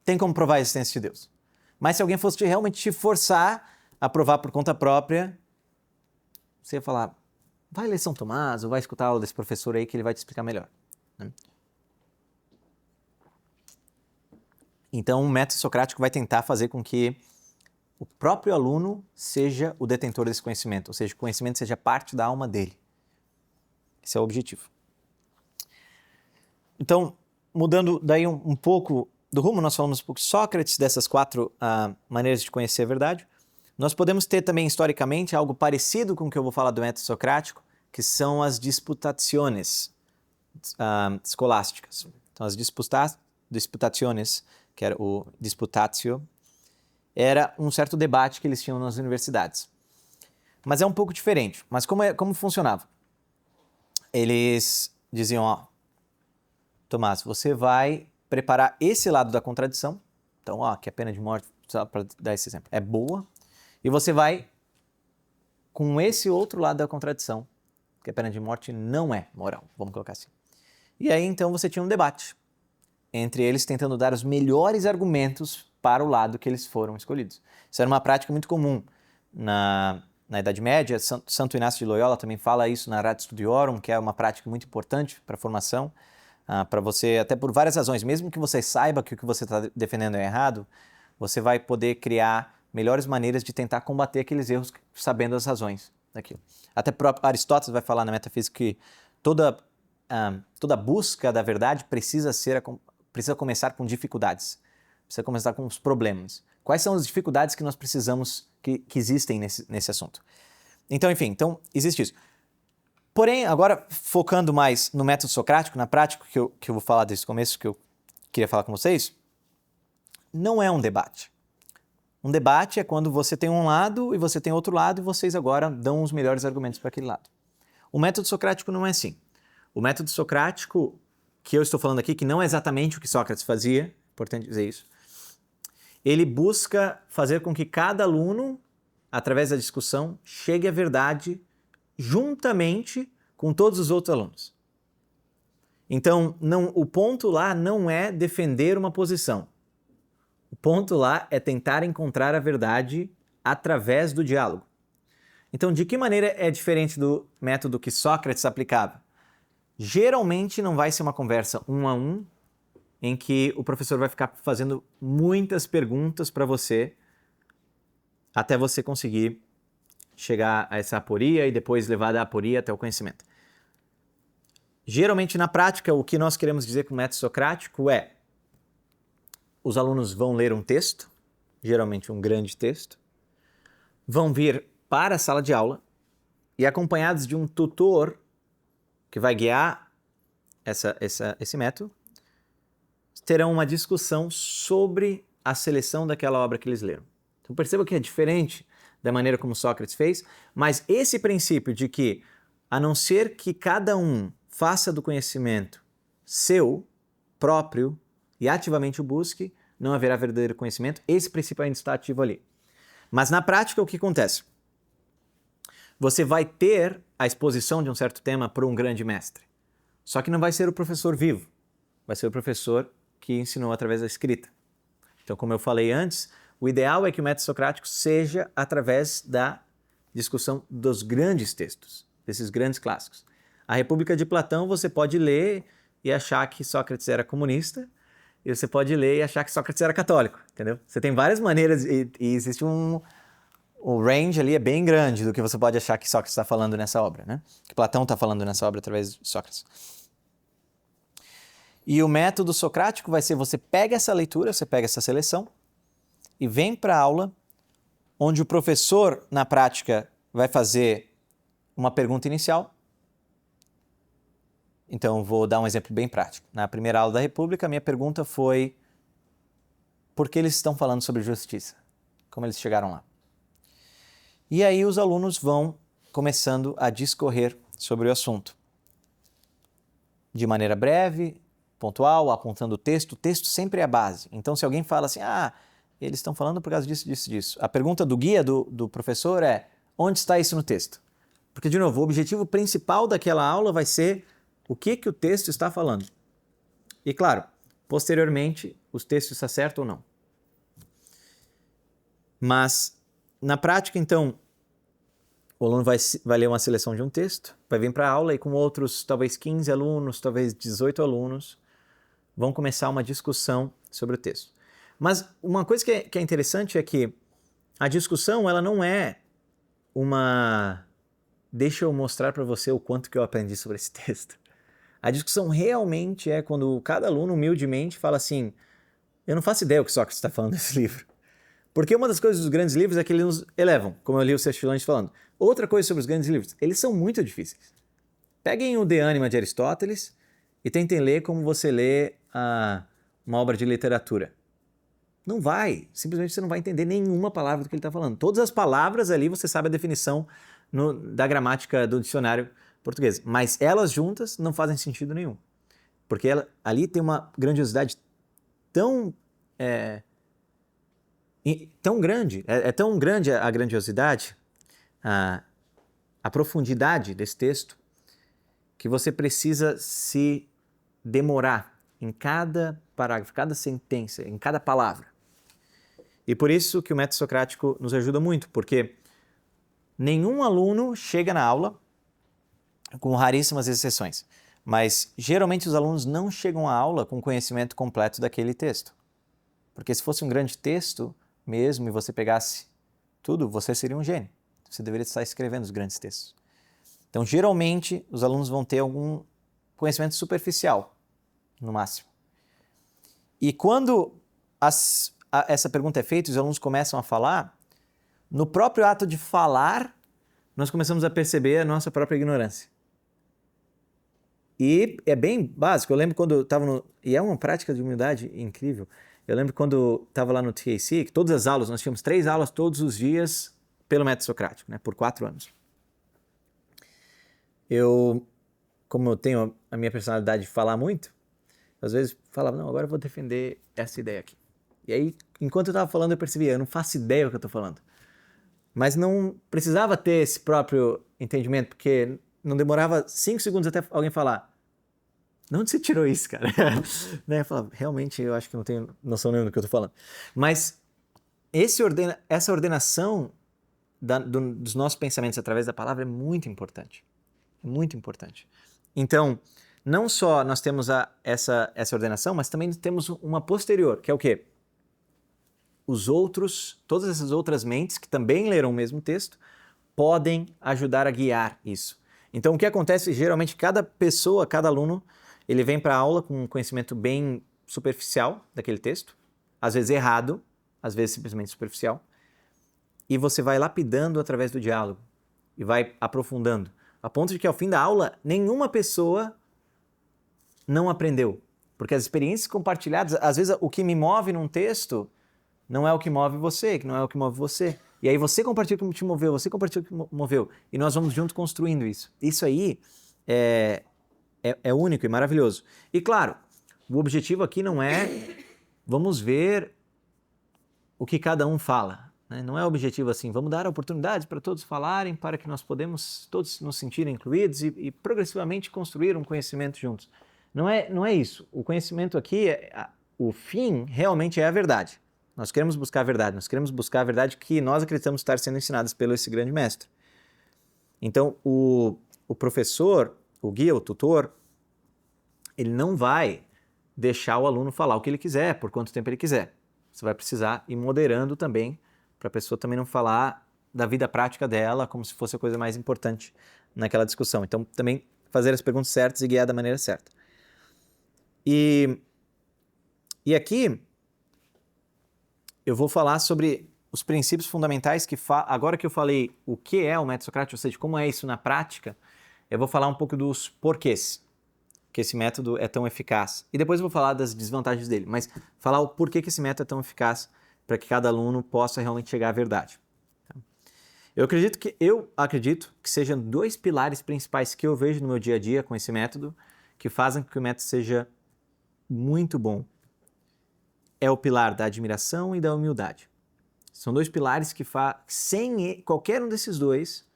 tem como provar a existência de Deus. Mas se alguém fosse realmente te forçar a provar por conta própria, você ia falar, vai ler São Tomás ou vai escutar a aula desse professor aí que ele vai te explicar melhor. Né? Então, o método socrático vai tentar fazer com que o próprio aluno seja o detentor desse conhecimento, ou seja, o conhecimento seja parte da alma dele. Esse é o objetivo. Então, mudando daí um pouco do rumo, nós falamos um pouco de Sócrates, dessas 4 maneiras de conhecer a verdade. Nós podemos ter também, historicamente, algo parecido com o que eu vou falar do método socrático, que são as disputaciones escolásticas. Então, as disputaciones, que era o disputatio, era um certo debate que eles tinham nas universidades. Mas é um pouco diferente. Mas como funcionava? Eles diziam, Tomás, você vai preparar esse lado da contradição. Então, que a pena de morte, só para dar esse exemplo, é boa. E você vai com esse outro lado da contradição, que a pena de morte não é moral, vamos colocar assim. E aí, então, você tinha um debate entre eles tentando dar os melhores argumentos para o lado que eles foram escolhidos. Isso era uma prática muito comum na Idade Média. Santo Inácio de Loyola também fala isso na Ratio Studiorum, que é uma prática muito importante para a formação, para você, até por várias razões, mesmo que você saiba que o que você está defendendo é errado, você vai poder criar melhores maneiras de tentar combater aqueles erros sabendo as razões daquilo. Até próprio Aristóteles vai falar na Metafísica que toda busca da verdade precisa começar com dificuldades, precisa começar com os problemas. Quais são as dificuldades que nós precisamos, que existem nesse assunto? Então, enfim, existe isso. Porém, agora focando mais no método socrático, na prática que eu vou falar desde o começo, que eu queria falar com vocês, não é um debate. Um debate é quando você tem um lado e você tem outro lado e vocês agora dão os melhores argumentos para aquele lado. O método socrático não é assim. O método socrático que eu estou falando aqui, que não é exatamente o que Sócrates fazia, importante dizer isso, ele busca fazer com que cada aluno, através da discussão, chegue à verdade juntamente com todos os outros alunos. Então, o ponto lá não é defender uma posição. O ponto lá é tentar encontrar a verdade através do diálogo. Então, de que maneira é diferente do método que Sócrates aplicava? Geralmente não vai ser uma conversa 1 a 1, em que o professor vai ficar fazendo muitas perguntas para você até você conseguir chegar a essa aporia e depois levar da aporia até o conhecimento. Geralmente, na prática, o que nós queremos dizer com o método socrático é os alunos vão ler um texto, geralmente um grande texto, vão vir para a sala de aula e, acompanhados de um tutor que vai guiar esse método, terão uma discussão sobre a seleção daquela obra que eles leram. Então perceba que é diferente da maneira como Sócrates fez, mas esse princípio de que, a não ser que cada um faça do conhecimento seu, próprio, e ativamente o busque, não haverá verdadeiro conhecimento, esse princípio ainda está ativo ali. Mas na prática o que acontece? Você vai ter a exposição de um certo tema por um grande mestre, só que não vai ser o professor vivo, vai ser o professor que ensinou através da escrita. Então, como eu falei antes, o ideal é que o método socrático seja através da discussão dos grandes textos, desses grandes clássicos. A República de Platão você pode ler e achar que Sócrates era comunista, e você pode ler e achar que Sócrates era católico, entendeu? Você tem várias maneiras e existe o range ali é bem grande do que você pode achar que Sócrates está falando nessa obra, né? Que Platão está falando nessa obra através de Sócrates. E o método socrático vai ser, você pega essa leitura, você pega essa seleção e vem para a aula, onde o professor, na prática, vai fazer uma pergunta inicial. Então, vou dar um exemplo bem prático. Na primeira aula da República, a minha pergunta foi: por que eles estão falando sobre justiça? Como eles chegaram lá? E aí os alunos vão começando a discorrer sobre o assunto. De maneira breve, pontual, apontando o texto sempre é a base. Então, se alguém fala assim, eles estão falando por causa disso, disso, disso. A pergunta do guia, do professor é, onde está isso no texto? Porque, de novo, o objetivo principal daquela aula vai ser o que o texto está falando. E, claro, posteriormente, os textos estão certos ou não. Mas, na prática, então, o aluno vai ler uma seleção de um texto, vai vir para a aula e com outros, talvez 15 alunos, talvez 18 alunos, vão começar uma discussão sobre o texto. Mas uma coisa que é interessante é que a discussão, ela não é uma... Deixa eu mostrar para você o quanto que eu aprendi sobre esse texto. A discussão realmente é quando cada aluno humildemente fala assim, eu não faço ideia o que Sócrates está falando nesse livro. Porque uma das coisas dos grandes livros é que eles nos elevam, como eu li o Sextilante falando. Outra coisa sobre os grandes livros, eles são muito difíceis. Peguem o De Anima de Aristóteles e tentem ler como você lê uma obra de literatura. Não vai, simplesmente você não vai entender nenhuma palavra do que ele está falando. Todas as palavras ali você sabe a definição da gramática do dicionário português, mas elas juntas não fazem sentido nenhum. Porque ali tem uma grandiosidade tão grande, é tão grande a grandiosidade, a profundidade desse texto, que você precisa se demorar em cada parágrafo, cada sentença, em cada palavra. E por isso que o método socrático nos ajuda muito, porque nenhum aluno chega na aula, com raríssimas exceções, mas geralmente os alunos não chegam à aula com conhecimento completo daquele texto. Porque se fosse um grande texto mesmo e você pegasse tudo, você seria um gênio. Você deveria estar escrevendo os grandes textos. Então, geralmente, os alunos vão ter algum conhecimento superficial, no máximo. E quando essa pergunta é feita, os alunos começam a falar, no próprio ato de falar, nós começamos a perceber a nossa própria ignorância. E é bem básico. Eu lembro quando eu estava e é uma prática de humildade incrível. Eu lembro quando estava lá no TAC, que todas as aulas, nós tínhamos 3 aulas todos os dias pelo método socrático, né, por 4 anos. Como eu tenho a minha personalidade de falar muito, às vezes falava, não, agora eu vou defender essa ideia aqui. E aí, enquanto eu estava falando, eu percebia, eu não faço ideia do que eu estou falando. Mas não precisava ter esse próprio entendimento, porque não demorava 5 segundos até alguém falar, de onde você tirou isso, cara? Né? Eu falava, realmente, eu acho que não tenho noção nenhuma do que eu estou falando. Mas essa ordenação dos nossos pensamentos através da palavra é muito importante. É muito importante. Então, não só nós temos essa ordenação, mas também temos uma posterior, que é o quê? Todas essas outras mentes que também leram o mesmo texto, podem ajudar a guiar isso. Então, o que acontece, geralmente, cada pessoa, cada aluno, ele vem para a aula com um conhecimento bem superficial daquele texto, às vezes errado, às vezes simplesmente superficial, e você vai lapidando através do diálogo e vai aprofundando, a ponto de que ao fim da aula, nenhuma pessoa não aprendeu. Porque as experiências compartilhadas, às vezes o que me move num texto não é o que move você, que não é o que move você. E aí você compartilha o que te moveu, você compartilha o que moveu. E nós vamos junto construindo isso. Isso aí é único e maravilhoso. E claro, o objetivo aqui não é vamos ver o que cada um fala. Né? Não é o objetivo assim, vamos dar oportunidades para todos falarem, para que nós podemos todos nos sentirem incluídos e progressivamente construir um conhecimento juntos. Não é isso. O conhecimento aqui, o fim realmente é a verdade. Nós queremos buscar a verdade, nós queremos buscar a verdade que nós acreditamos estar sendo ensinados pelo esse grande mestre. Então, o professor, o guia, o tutor, ele não vai deixar o aluno falar o que ele quiser, por quanto tempo ele quiser. Você vai precisar ir moderando também, para a pessoa também não falar da vida prática dela como se fosse a coisa mais importante naquela discussão. Então, também fazer as perguntas certas e guiar da maneira certa. E aqui eu vou falar sobre os princípios fundamentais que agora que eu falei o que é o método socrático, ou seja, como é isso na prática, eu vou falar um pouco dos porquês que esse método é tão eficaz. E depois eu vou falar das desvantagens dele, mas falar o porquê que esse método é tão eficaz para que cada aluno possa realmente chegar à verdade. Eu acredito que sejam dois pilares principais que eu vejo no meu dia a dia com esse método, que fazem com que o método seja muito bom. É o pilar da admiração e da humildade. São dois pilares que sem qualquer um desses dois,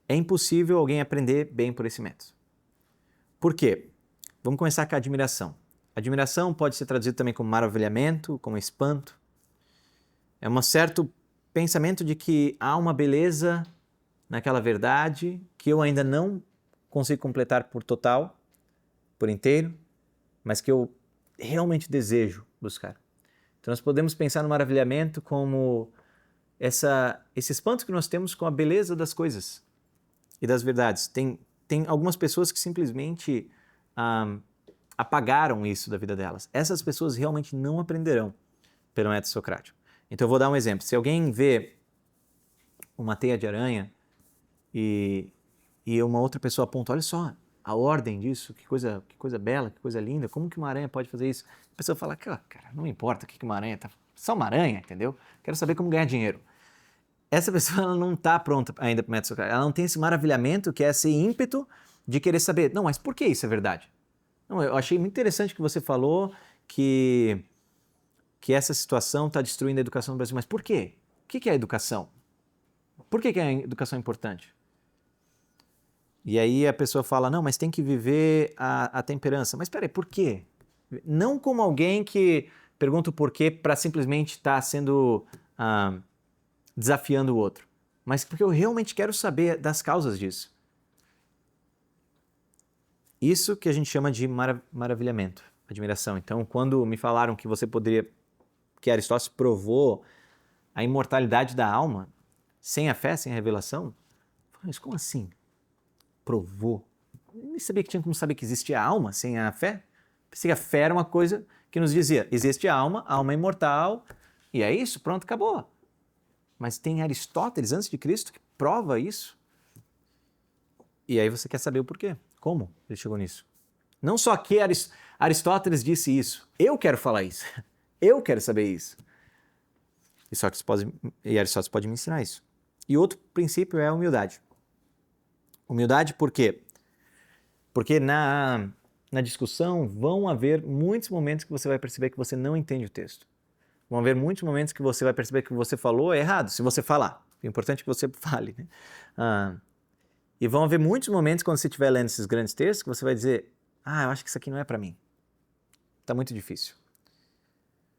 é impossível alguém aprender bem por esse método. Por quê? Vamos começar com a admiração. Admiração pode ser traduzido também como maravilhamento, como espanto. É um certo pensamento de que há uma beleza naquela verdade que eu ainda não consigo completar por total, por inteiro, mas que eu realmente desejo buscar. Então nós podemos pensar no maravilhamento como esse espanto que nós temos com a beleza das coisas e das verdades. Tem algumas pessoas que simplesmente apagaram isso da vida delas. Essas pessoas realmente não aprenderão pelo método socrático. Então eu vou dar um exemplo. Se alguém vê uma teia de aranha e uma outra pessoa aponta, olha só a ordem disso, que coisa bela, que coisa linda, como que uma aranha pode fazer isso? A pessoa fala, cara, não importa o que uma aranha tá, só uma aranha, entendeu? Quero saber como ganhar dinheiro. Essa pessoa ela não está pronta ainda para o método socrático. Ela não tem esse maravilhamento, que é esse ímpeto de querer saber, não, mas por que isso é verdade? Não, eu achei muito interessante que você falou que essa situação está destruindo a educação no Brasil, mas por quê? O que é a educação? Por que a educação é importante? E aí a pessoa fala, não, mas tem que viver a temperança. Mas peraí, por quê? Não como alguém que pergunta o porquê para simplesmente estar sendo desafiando o outro, mas porque eu realmente quero saber das causas disso. Isso que a gente chama de maravilhamento, admiração. Então, quando me falaram que Aristóteles provou a imortalidade da alma sem a fé, sem a revelação, eu falei, mas como assim? Provou? Eu nem sabia que tinha como saber que existia alma sem a fé. Pensei que a fé era uma coisa que nos dizia, existe a alma é imortal, e é isso, pronto, acabou. Mas tem Aristóteles, antes de Cristo, que prova isso. E aí você quer saber o porquê. Como ele chegou nisso? Não só que Aristóteles disse isso. Eu quero falar isso. Eu quero saber isso. E Aristóteles pode me ensinar isso. E outro princípio é a humildade. Humildade por quê? Porque na discussão vão haver muitos momentos que você vai perceber que você não entende o texto. Vão haver muitos momentos que você vai perceber que o que você falou é errado, se você falar. O importante é que você fale. Né? E vão haver muitos momentos quando você estiver lendo esses grandes textos que você vai dizer, eu acho que isso aqui não é para mim. Está muito difícil.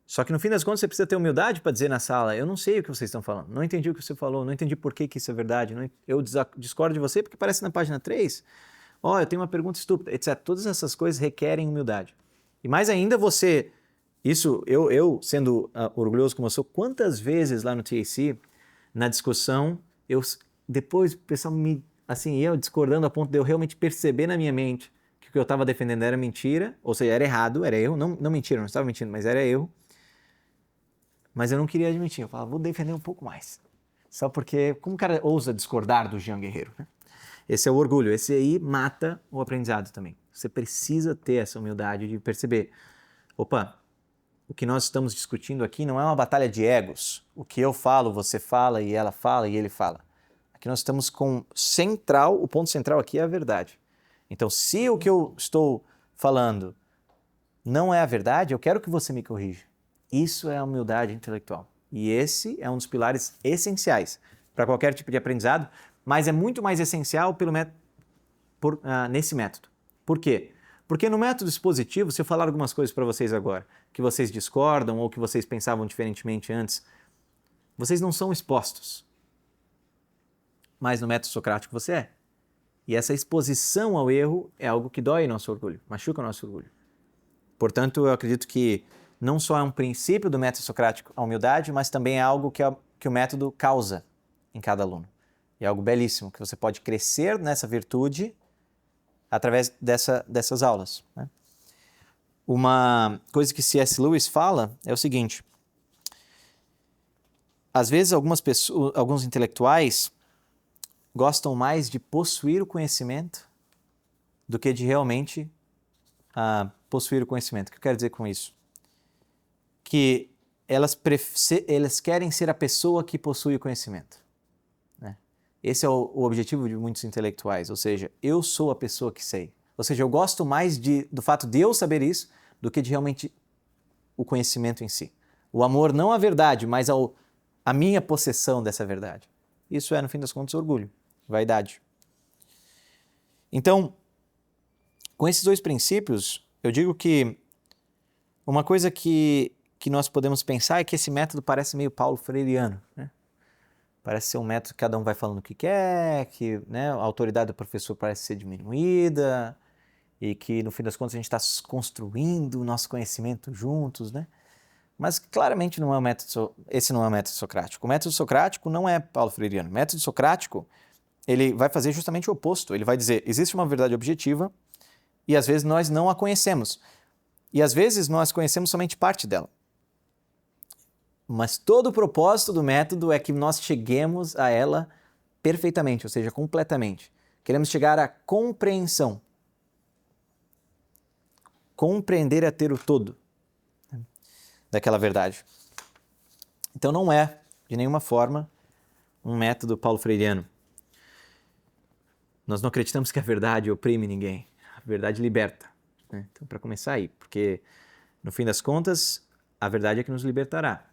Só que no fim das contas você precisa ter humildade para dizer na sala, eu não sei o que vocês estão falando, não entendi o que você falou, não entendi por que isso é verdade, eu discordo de você porque parece na página 3, eu tenho uma pergunta estúpida, etc. Todas essas coisas requerem humildade. E mais ainda eu sendo orgulhoso como eu sou, quantas vezes lá no TAC, na discussão, depois o pessoal eu discordando a ponto de eu realmente perceber na minha mente que o que eu estava defendendo era mentira, ou seja, era errado, era erro, não mentira, não estava mentindo, mas era erro. Mas eu não queria admitir, eu falava, vou defender um pouco mais. Só porque, como o cara ousa discordar do Jean Guerreiro? Né? Esse é o orgulho, esse aí mata o aprendizado também. Você precisa ter essa humildade de perceber, opa, o que nós estamos discutindo aqui não é uma batalha de egos. O que eu falo, você fala, e ela fala, e ele fala. Aqui nós estamos com o ponto central aqui é a verdade. Então, se o que eu estou falando não é a verdade, eu quero que você me corrija. Isso é a humildade intelectual. E esse é um dos pilares essenciais para qualquer tipo de aprendizado, mas é muito mais essencial nesse método. Por quê? Porque no método expositivo, se eu falar algumas coisas para vocês agora, que vocês discordam ou que vocês pensavam diferentemente antes, vocês não são expostos. Mas no método socrático você é. E essa exposição ao erro é algo que dói nosso orgulho, machuca o nosso orgulho. Portanto, eu acredito que não só é um princípio do método socrático a humildade, mas também é algo que o método causa em cada aluno. E é algo belíssimo, que você pode crescer nessa virtude através dessas aulas. Né? Uma coisa que C.S. Lewis fala é o seguinte, às vezes alguns intelectuais gostam mais de possuir o conhecimento do que de realmente possuir o conhecimento. O que eu quero dizer com isso? Que elas querem ser a pessoa que possui o conhecimento. Esse é o objetivo de muitos intelectuais, ou seja, eu sou a pessoa que sei. Ou seja, eu gosto mais do fato de eu saber isso do que de realmente o conhecimento em si. O amor não à verdade, mas a minha possessão dessa verdade. Isso é, no fim das contas, orgulho, vaidade. Então, com esses dois princípios, eu digo que uma coisa que nós podemos pensar é que esse método parece meio Paulo Freireano, né? Parece ser um método que cada um vai falando o que quer, que, né, a autoridade do professor parece ser diminuída e que, no fim das contas, a gente está construindo o nosso conhecimento juntos, né? Mas claramente não é esse não é o método socrático. O método socrático não é Paulo Freireano. O método socrático, ele vai fazer justamente o oposto. Ele vai dizer, existe uma verdade objetiva e às vezes nós não a conhecemos. E às vezes nós conhecemos somente parte dela. Mas todo o propósito do método é que nós cheguemos a ela perfeitamente, ou seja, completamente. Queremos chegar à compreensão. Compreender é ter o todo daquela verdade. Então não é, de nenhuma forma, um método paulo freireano. Nós não acreditamos que a verdade oprime ninguém. A verdade liberta. Né? Então, para começar aí, porque, no fim das contas, a verdade é que nos libertará.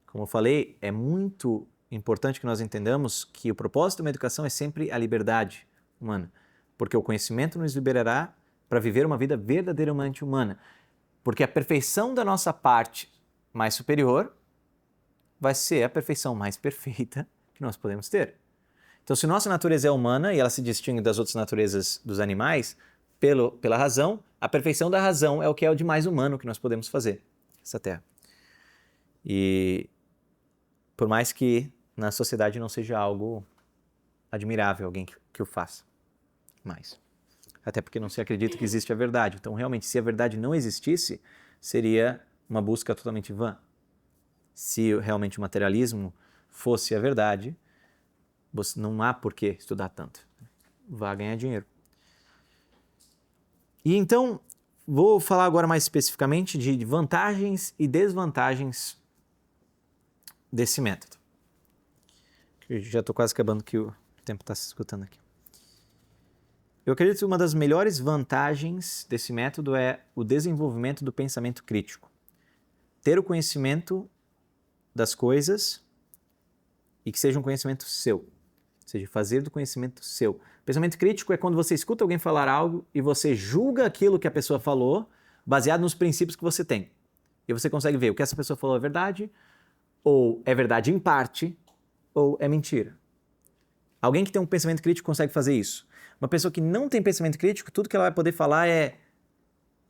Como eu falei, é muito importante que nós entendamos que o propósito de uma educação é sempre a liberdade humana, porque o conhecimento nos liberará para viver uma vida verdadeiramente humana, porque a perfeição da nossa parte mais superior vai ser a perfeição mais perfeita que nós podemos ter. Então, se nossa natureza é humana e ela se distingue das outras naturezas dos animais pela razão, a perfeição da razão é o que é o de mais humano que nós podemos fazer nessa Terra. E por mais que na sociedade não seja algo admirável alguém que o faça mais. Até porque não se acredita que existe a verdade. Então, realmente, se a verdade não existisse, seria uma busca totalmente vã. Se realmente o materialismo fosse a verdade, não há por que estudar tanto. Vá ganhar dinheiro. E então, vou falar agora mais especificamente de vantagens e desvantagens desse método. Eu já estou quase acabando que o tempo está se escutando aqui. Eu acredito que uma das melhores vantagens desse método é o desenvolvimento do pensamento crítico. Ter o conhecimento das coisas e que seja um conhecimento seu. Ou seja, fazer do conhecimento seu. Pensamento crítico é quando você escuta alguém falar algo e você julga aquilo que a pessoa falou baseado nos princípios que você tem. E você consegue ver o que essa pessoa falou é verdade, ou é verdade em parte, ou é mentira. Alguém que tem um pensamento crítico consegue fazer isso. Uma pessoa que não tem pensamento crítico, tudo que ela vai poder falar é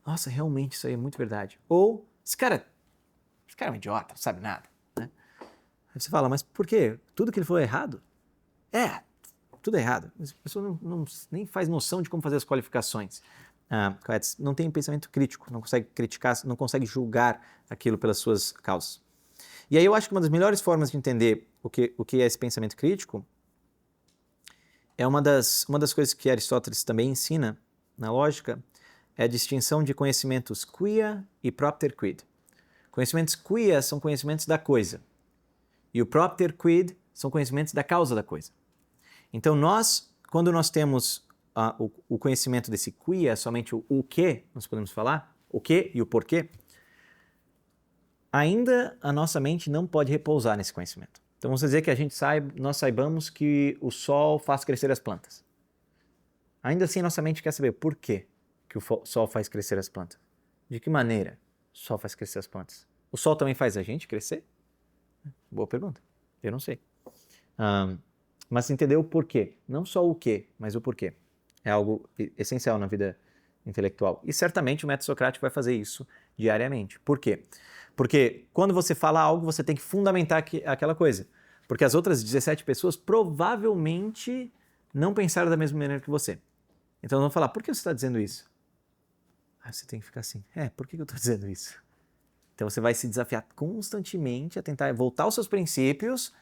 nossa, realmente isso aí é muito verdade. Ou, esse cara é um idiota, não sabe nada. Né? Aí você fala, mas por quê? Tudo que ele falou é errado? É, tudo é errado. Mas a pessoa nem faz noção de como fazer as qualificações corretas. Não tem pensamento crítico, não consegue criticar, não consegue julgar aquilo pelas suas causas. E aí eu acho que uma das melhores formas de entender o que é esse pensamento crítico é uma das coisas que Aristóteles também ensina na lógica, é a distinção de conhecimentos quia e propter quid. Conhecimentos quia são conhecimentos da coisa e o propter quid são conhecimentos da causa da coisa. Então quando nós temos o conhecimento desse quia, somente o que, nós podemos falar, o que e o porquê, ainda a nossa mente não pode repousar nesse conhecimento. Então vamos dizer que nós saibamos que o sol faz crescer as plantas. Ainda assim nossa mente quer saber por quê que o sol faz crescer as plantas. De que maneira o sol faz crescer as plantas? O sol também faz a gente crescer? Boa pergunta. Eu não sei. Mas entender o porquê. Não só o que, mas o porquê. É algo essencial na vida intelectual. E certamente o método socrático vai fazer isso diariamente. Por quê? Porque quando você fala algo, você tem que fundamentar aquela coisa. Porque as outras 17 pessoas provavelmente não pensaram da mesma maneira que você. Então vão falar, por que você está dizendo isso? Aí você tem que ficar assim, por que eu estou dizendo isso? Então você vai se desafiar constantemente a tentar voltar aos seus princípios,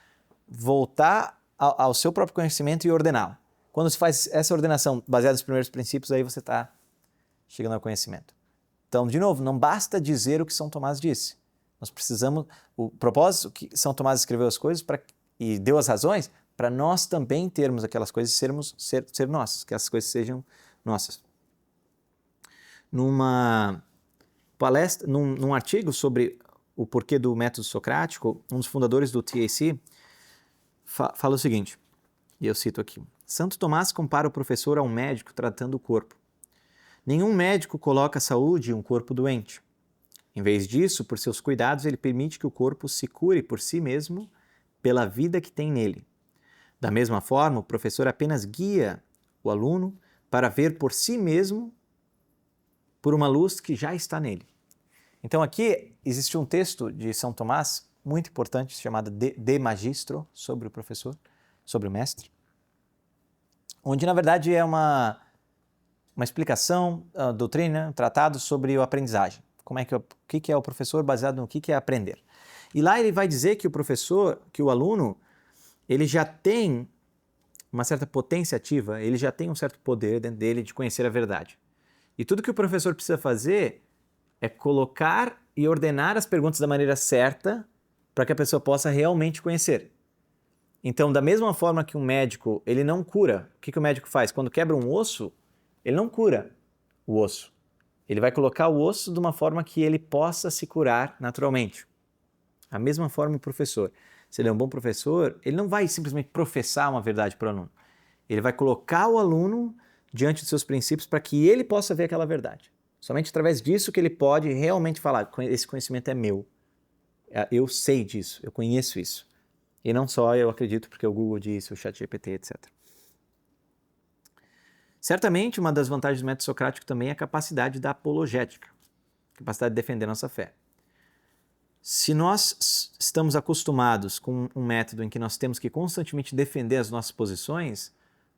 voltar ao seu próprio conhecimento e ordená-lo. Quando você faz essa ordenação baseada nos primeiros princípios, aí você está chegando ao conhecimento. Então, de novo, não basta dizer o que São Tomás disse. Nós precisamos, o propósito que São Tomás escreveu as coisas e deu as razões para nós também termos aquelas coisas e ser nossas, que essas coisas sejam nossas. Numa palestra, num artigo sobre o porquê do método socrático, um dos fundadores do TAC fala o seguinte, e eu cito aqui: Santo Tomás compara o professor a um médico tratando o corpo. Nenhum médico coloca a saúde em um corpo doente. Em vez disso, por seus cuidados, ele permite que o corpo se cure por si mesmo pela vida que tem nele. Da mesma forma, o professor apenas guia o aluno para ver por si mesmo por uma luz que já está nele. Então aqui existe um texto de São Tomás muito importante chamado De Magistro, sobre o professor, sobre o mestre, onde na verdade é uma explicação, doutrina, um tratado sobre a aprendizagem. O que é o professor baseado no que é aprender. E lá ele vai dizer que o professor, que o aluno, ele já tem uma certa potência ativa, ele já tem um certo poder dentro dele de conhecer a verdade. E tudo que o professor precisa fazer é colocar e ordenar as perguntas da maneira certa para que a pessoa possa realmente conhecer. Então, da mesma forma que um médico, ele não cura. O que o médico faz? Quando quebra um osso, ele não cura o osso. Ele vai colocar o osso de uma forma que ele possa se curar naturalmente. A mesma forma o professor. Se ele é um bom professor, ele não vai simplesmente professar uma verdade para o aluno. Ele vai colocar o aluno diante dos seus princípios para que ele possa ver aquela verdade. Somente através disso que ele pode realmente falar: esse conhecimento é meu. Eu sei disso, eu conheço isso. E não só eu acredito porque o Google disse, o ChatGPT, etc. Certamente, uma das vantagens do método socrático também é a capacidade da apologética, capacidade de defender nossa fé. Se nós estamos acostumados com um método em que nós temos que constantemente defender as nossas posições,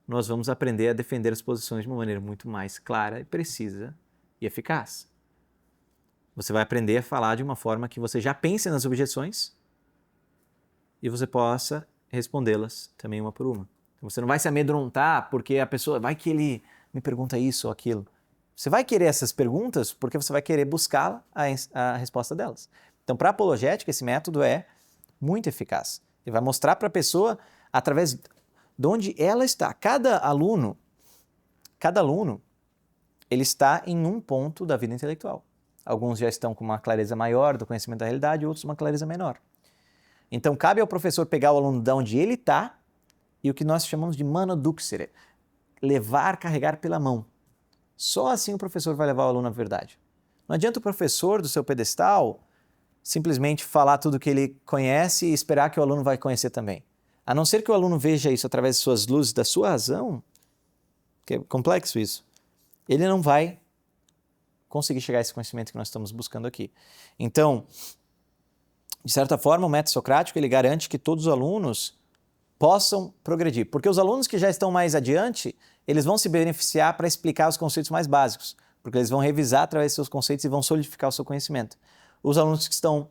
nós vamos aprender a defender as posições de uma maneira muito mais clara e precisa e eficaz. Você vai aprender a falar de uma forma que você já pense nas objeções e você possa respondê-las também uma por uma. Então, você não vai se amedrontar porque a pessoa, vai que ele me pergunta isso ou aquilo. Você vai querer essas perguntas porque você vai querer buscar a resposta delas. Então, para a apologética, esse método é muito eficaz. Ele vai mostrar para a pessoa, através de onde ela está. Cada aluno, ele está em um ponto da vida intelectual. Alguns já estão com uma clareza maior do conhecimento da realidade, outros uma clareza menor. Então, cabe ao professor pegar o aluno de onde ele está e o que nós chamamos de mano duxere, levar, carregar pela mão. Só assim o professor vai levar o aluno à verdade. Não adianta o professor do seu pedestal simplesmente falar tudo o que ele conhece e esperar que o aluno vai conhecer também. A não ser que o aluno veja isso através de suas luzes, da sua razão, que é complexo isso, ele não vai conseguir chegar a esse conhecimento que nós estamos buscando aqui. Então, de certa forma, o método socrático ele garante que todos os alunos possam progredir, porque os alunos que já estão mais adiante, eles vão se beneficiar para explicar os conceitos mais básicos, porque eles vão revisar através de seus conceitos e vão solidificar o seu conhecimento. Os alunos que estão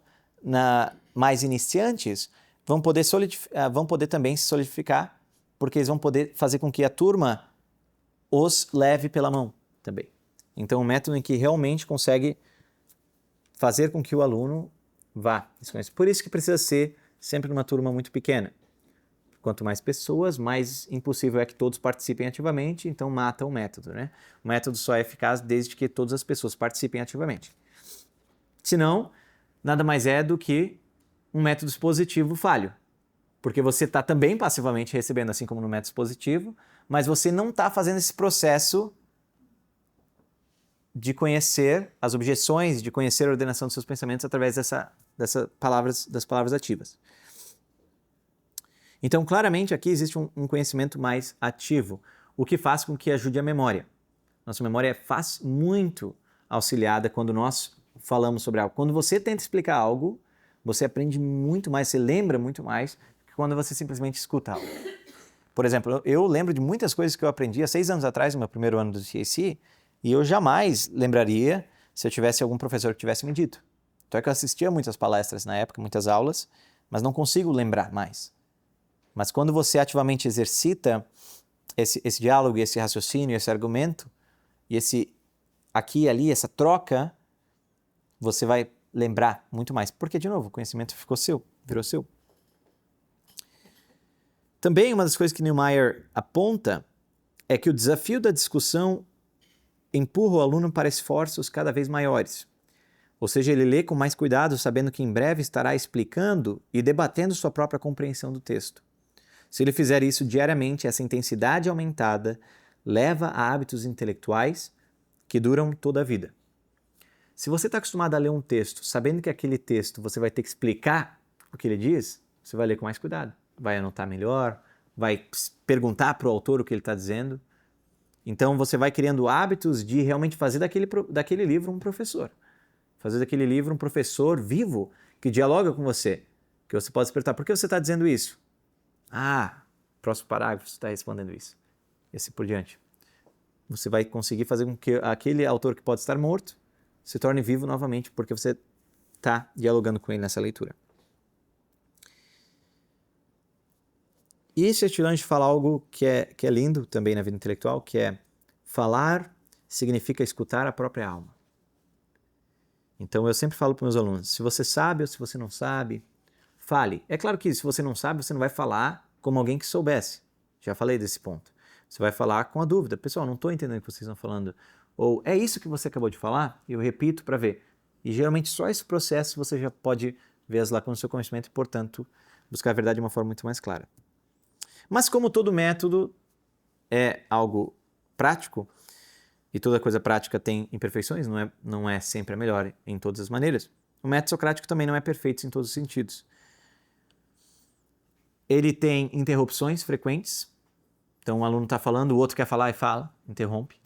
mais iniciantes vão poder também se solidificar, porque eles vão poder fazer com que a turma os leve pela mão também. Então, um método em que realmente consegue fazer com que o aluno vá. Por isso que precisa ser sempre numa turma muito pequena. Quanto mais pessoas, mais impossível é que todos participem ativamente, então mata o método, né? O método só é eficaz desde que todas as pessoas participem ativamente. Senão, nada mais é do que um método expositivo falho. Porque você está também passivamente recebendo, assim como no método expositivo, mas você não está fazendo esse processo de conhecer as objeções, de conhecer a ordenação dos seus pensamentos através das palavras ativas. Então, claramente, aqui existe um conhecimento mais ativo, o que faz com que ajude a memória. Nossa memória é muito auxiliada quando nós falamos sobre algo. Quando você tenta explicar algo, você aprende muito mais, você lembra muito mais que quando você simplesmente escuta algo. Por exemplo, eu lembro de muitas coisas que eu aprendi há 6 anos atrás, no meu primeiro ano do TAC, e eu jamais lembraria se eu tivesse algum professor que tivesse me dito. Então é que eu assistia muitas palestras na época, muitas aulas, mas não consigo lembrar mais. Mas quando você ativamente exercita esse diálogo, esse raciocínio, esse argumento, e esse aqui e ali, essa troca, você vai lembrar muito mais. Porque, de novo, o conhecimento ficou seu, virou seu. Também uma das coisas que Neumayer aponta é que o desafio da discussão empurra o aluno para esforços cada vez maiores. Ou seja, ele lê com mais cuidado, sabendo que em breve estará explicando e debatendo sua própria compreensão do texto. Se ele fizer isso diariamente, essa intensidade aumentada leva a hábitos intelectuais que duram toda a vida. Se você está acostumado a ler um texto, sabendo que aquele texto você vai ter que explicar o que ele diz, você vai ler com mais cuidado, vai anotar melhor, vai perguntar para o autor o que ele está dizendo. Então você vai criando hábitos de realmente fazer daquele livro um professor. Fazer daquele livro um professor vivo que dialoga com você. Que você pode se perguntar, por que você está dizendo isso? Ah, próximo parágrafo você está respondendo isso. E assim por diante. Você vai conseguir fazer com que aquele autor que pode estar morto se torne vivo novamente, porque você está dialogando com ele nessa leitura. E Estilange fala algo que é lindo também na vida intelectual, que é falar significa escutar a própria alma. Então eu sempre falo para meus alunos, se você sabe ou se você não sabe, fale. É claro que se você não sabe, você não vai falar como alguém que soubesse. Já falei desse ponto. Você vai falar com a dúvida. Pessoal, não estou entendendo o que vocês estão falando. Ou é isso que você acabou de falar? Eu repito para ver. E geralmente só esse processo você já pode ver as lacunas do seu conhecimento e, portanto, buscar a verdade de uma forma muito mais clara. Mas como todo método é algo prático, e toda coisa prática tem imperfeições, não é sempre a melhor em todas as maneiras, o método socrático também não é perfeito em todos os sentidos. Ele tem interrupções frequentes, então um aluno está falando, o outro quer falar e fala, interrompe.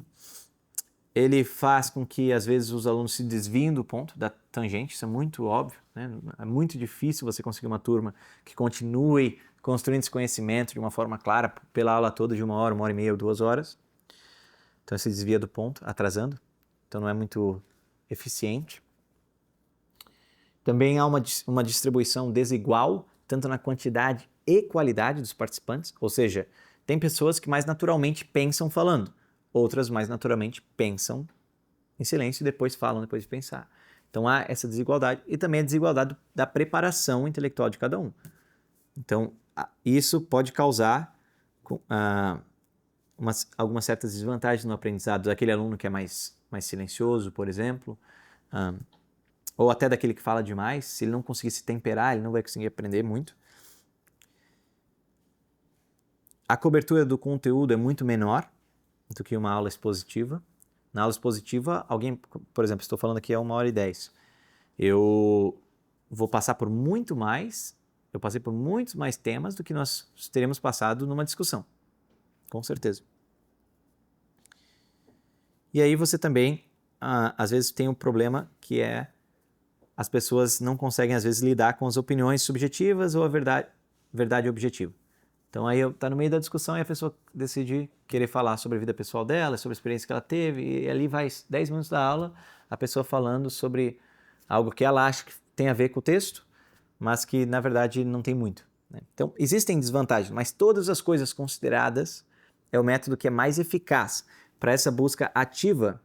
Ele faz com que, às vezes, os alunos se desviem do ponto, da tangente, isso é muito óbvio, né? É muito difícil você conseguir uma turma que continue construindo esse conhecimento de uma forma clara pela aula toda de 1 hora e meia ou 2 horas. Então, se desvia do ponto, atrasando. Então, não é muito eficiente. Também há uma distribuição desigual, tanto na quantidade e qualidade dos participantes, ou seja, tem pessoas que mais naturalmente pensam falando, outras mais naturalmente pensam em silêncio e depois falam depois de pensar. Então há essa desigualdade e também a desigualdade da preparação intelectual de cada um. Então isso pode causar algumas certas desvantagens no aprendizado daquele aluno que é mais silencioso, por exemplo, ou até daquele que fala demais. Se ele não conseguir se temperar, ele não vai conseguir aprender muito. A cobertura do conteúdo é muito menor do que uma aula expositiva. Na aula expositiva, alguém, por exemplo, estou falando aqui há 1 hora e 10. Eu vou passar por muito mais, eu passei por muitos mais temas do que nós teríamos passado numa discussão. Com certeza. E aí você também, às vezes, tem um problema que é as pessoas não conseguem, às vezes, lidar com as opiniões subjetivas ou a verdade objetiva. Então aí está no meio da discussão e a pessoa decide querer falar sobre a vida pessoal dela, sobre a experiência que ela teve, e ali vai 10 minutos da aula, a pessoa falando sobre algo que ela acha que tem a ver com o texto, mas que na verdade não tem muito, né? Então existem desvantagens, mas todas as coisas consideradas é o método que é mais eficaz para essa busca ativa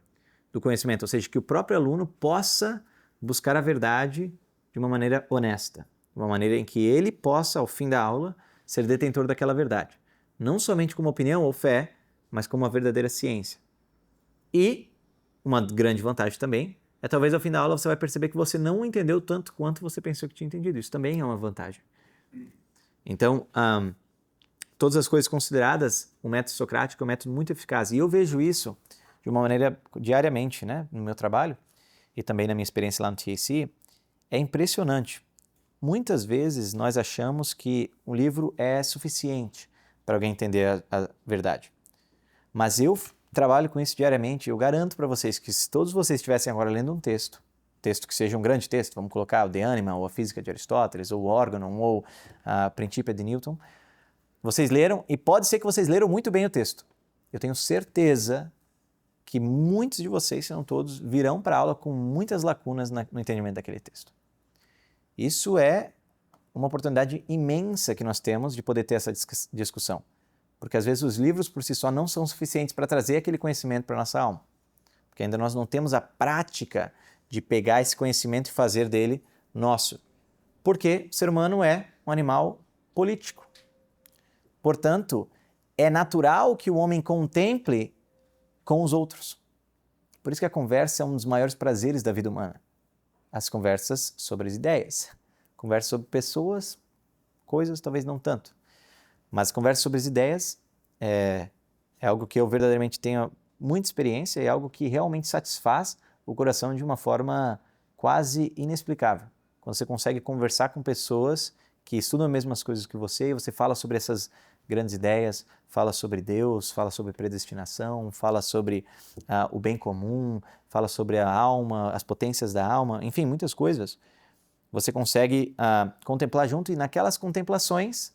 do conhecimento, ou seja, que o próprio aluno possa buscar a verdade de uma maneira honesta, de uma maneira em que ele possa, ao fim da aula, ser detentor daquela verdade. Não somente como opinião ou fé, mas como uma verdadeira ciência. E uma grande vantagem também é talvez ao fim da aula você vai perceber que você não entendeu tanto quanto você pensou que tinha entendido. Isso também é uma vantagem. Então, todas as coisas consideradas, o método socrático é um método muito eficaz. E eu vejo isso de uma maneira diariamente, né, no meu trabalho e também na minha experiência lá no TAC. É impressionante. Muitas vezes nós achamos que um livro é suficiente para alguém entender a verdade. Mas eu trabalho com isso diariamente. Eu garanto para vocês que se todos vocês estivessem agora lendo um texto que seja um grande texto, vamos colocar o De Anima, ou a Física de Aristóteles, ou o Organon, ou a Principia de Newton, vocês leram, e pode ser que vocês leram muito bem o texto. Eu tenho certeza que muitos de vocês, se não todos, virão para a aula com muitas lacunas no entendimento daquele texto. Isso é uma oportunidade imensa que nós temos de poder ter essa discussão. Porque às vezes os livros por si só não são suficientes para trazer aquele conhecimento para a nossa alma. Porque ainda nós não temos a prática de pegar esse conhecimento e fazer dele nosso. Porque o ser humano é um animal político. Portanto, é natural que o homem contemple com os outros. Por isso que a conversa é um dos maiores prazeres da vida humana. As conversas sobre as ideias. Conversa sobre pessoas, coisas talvez não tanto. Mas conversa sobre as ideias é algo que eu verdadeiramente tenho muita experiência e é algo que realmente satisfaz o coração de uma forma quase inexplicável. Quando você consegue conversar com pessoas que estudam as mesmas coisas que você e você fala sobre essas grandes ideias, fala sobre Deus, fala sobre predestinação, fala sobre o bem comum, fala sobre a alma, as potências da alma, enfim, muitas coisas. Você consegue contemplar junto e naquelas contemplações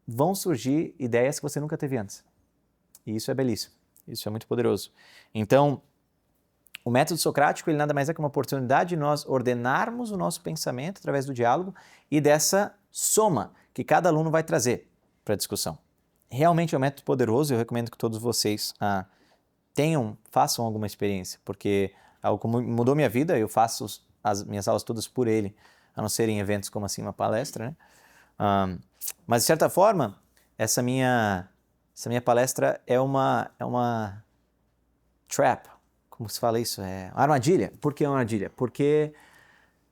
vão surgir ideias que você nunca teve antes. E isso é belíssimo, isso é muito poderoso. Então, o método socrático ele nada mais é que uma oportunidade de nós ordenarmos o nosso pensamento através do diálogo e dessa soma que cada aluno vai trazer para a discussão. Realmente é um método poderoso, eu recomendo que todos vocês façam alguma experiência, porque algo que mudou minha vida, eu faço as minhas aulas todas por ele, a não ser em eventos como assim uma palestra, né? Mas de certa forma, essa minha palestra é uma trap, como se fala isso? É uma armadilha. Por que uma armadilha? Porque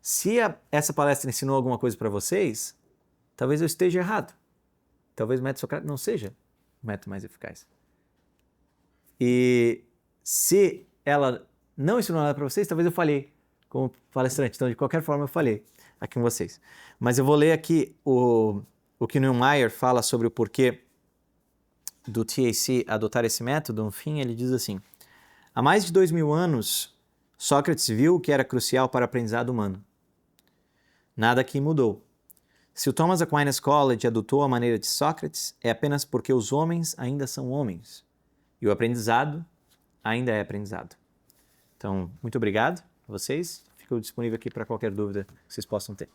se essa palestra ensinou alguma coisa para vocês, talvez eu esteja errado. Talvez o método socrático não seja o método mais eficaz. E se ela não ensinou nada para vocês, talvez eu falhei como palestrante. Então, de qualquer forma, eu falhei aqui com vocês. Mas eu vou ler aqui o que Neumayer fala sobre o porquê do TAC adotar esse método. No fim, ele diz assim: há mais de 2000 anos, Sócrates viu o que era crucial para o aprendizado humano. Nada aqui mudou. Se o Thomas Aquinas College adotou a maneira de Sócrates, é apenas porque os homens ainda são homens. E o aprendizado ainda é aprendizado. Então, muito obrigado a vocês. Fico disponível aqui para qualquer dúvida que vocês possam ter.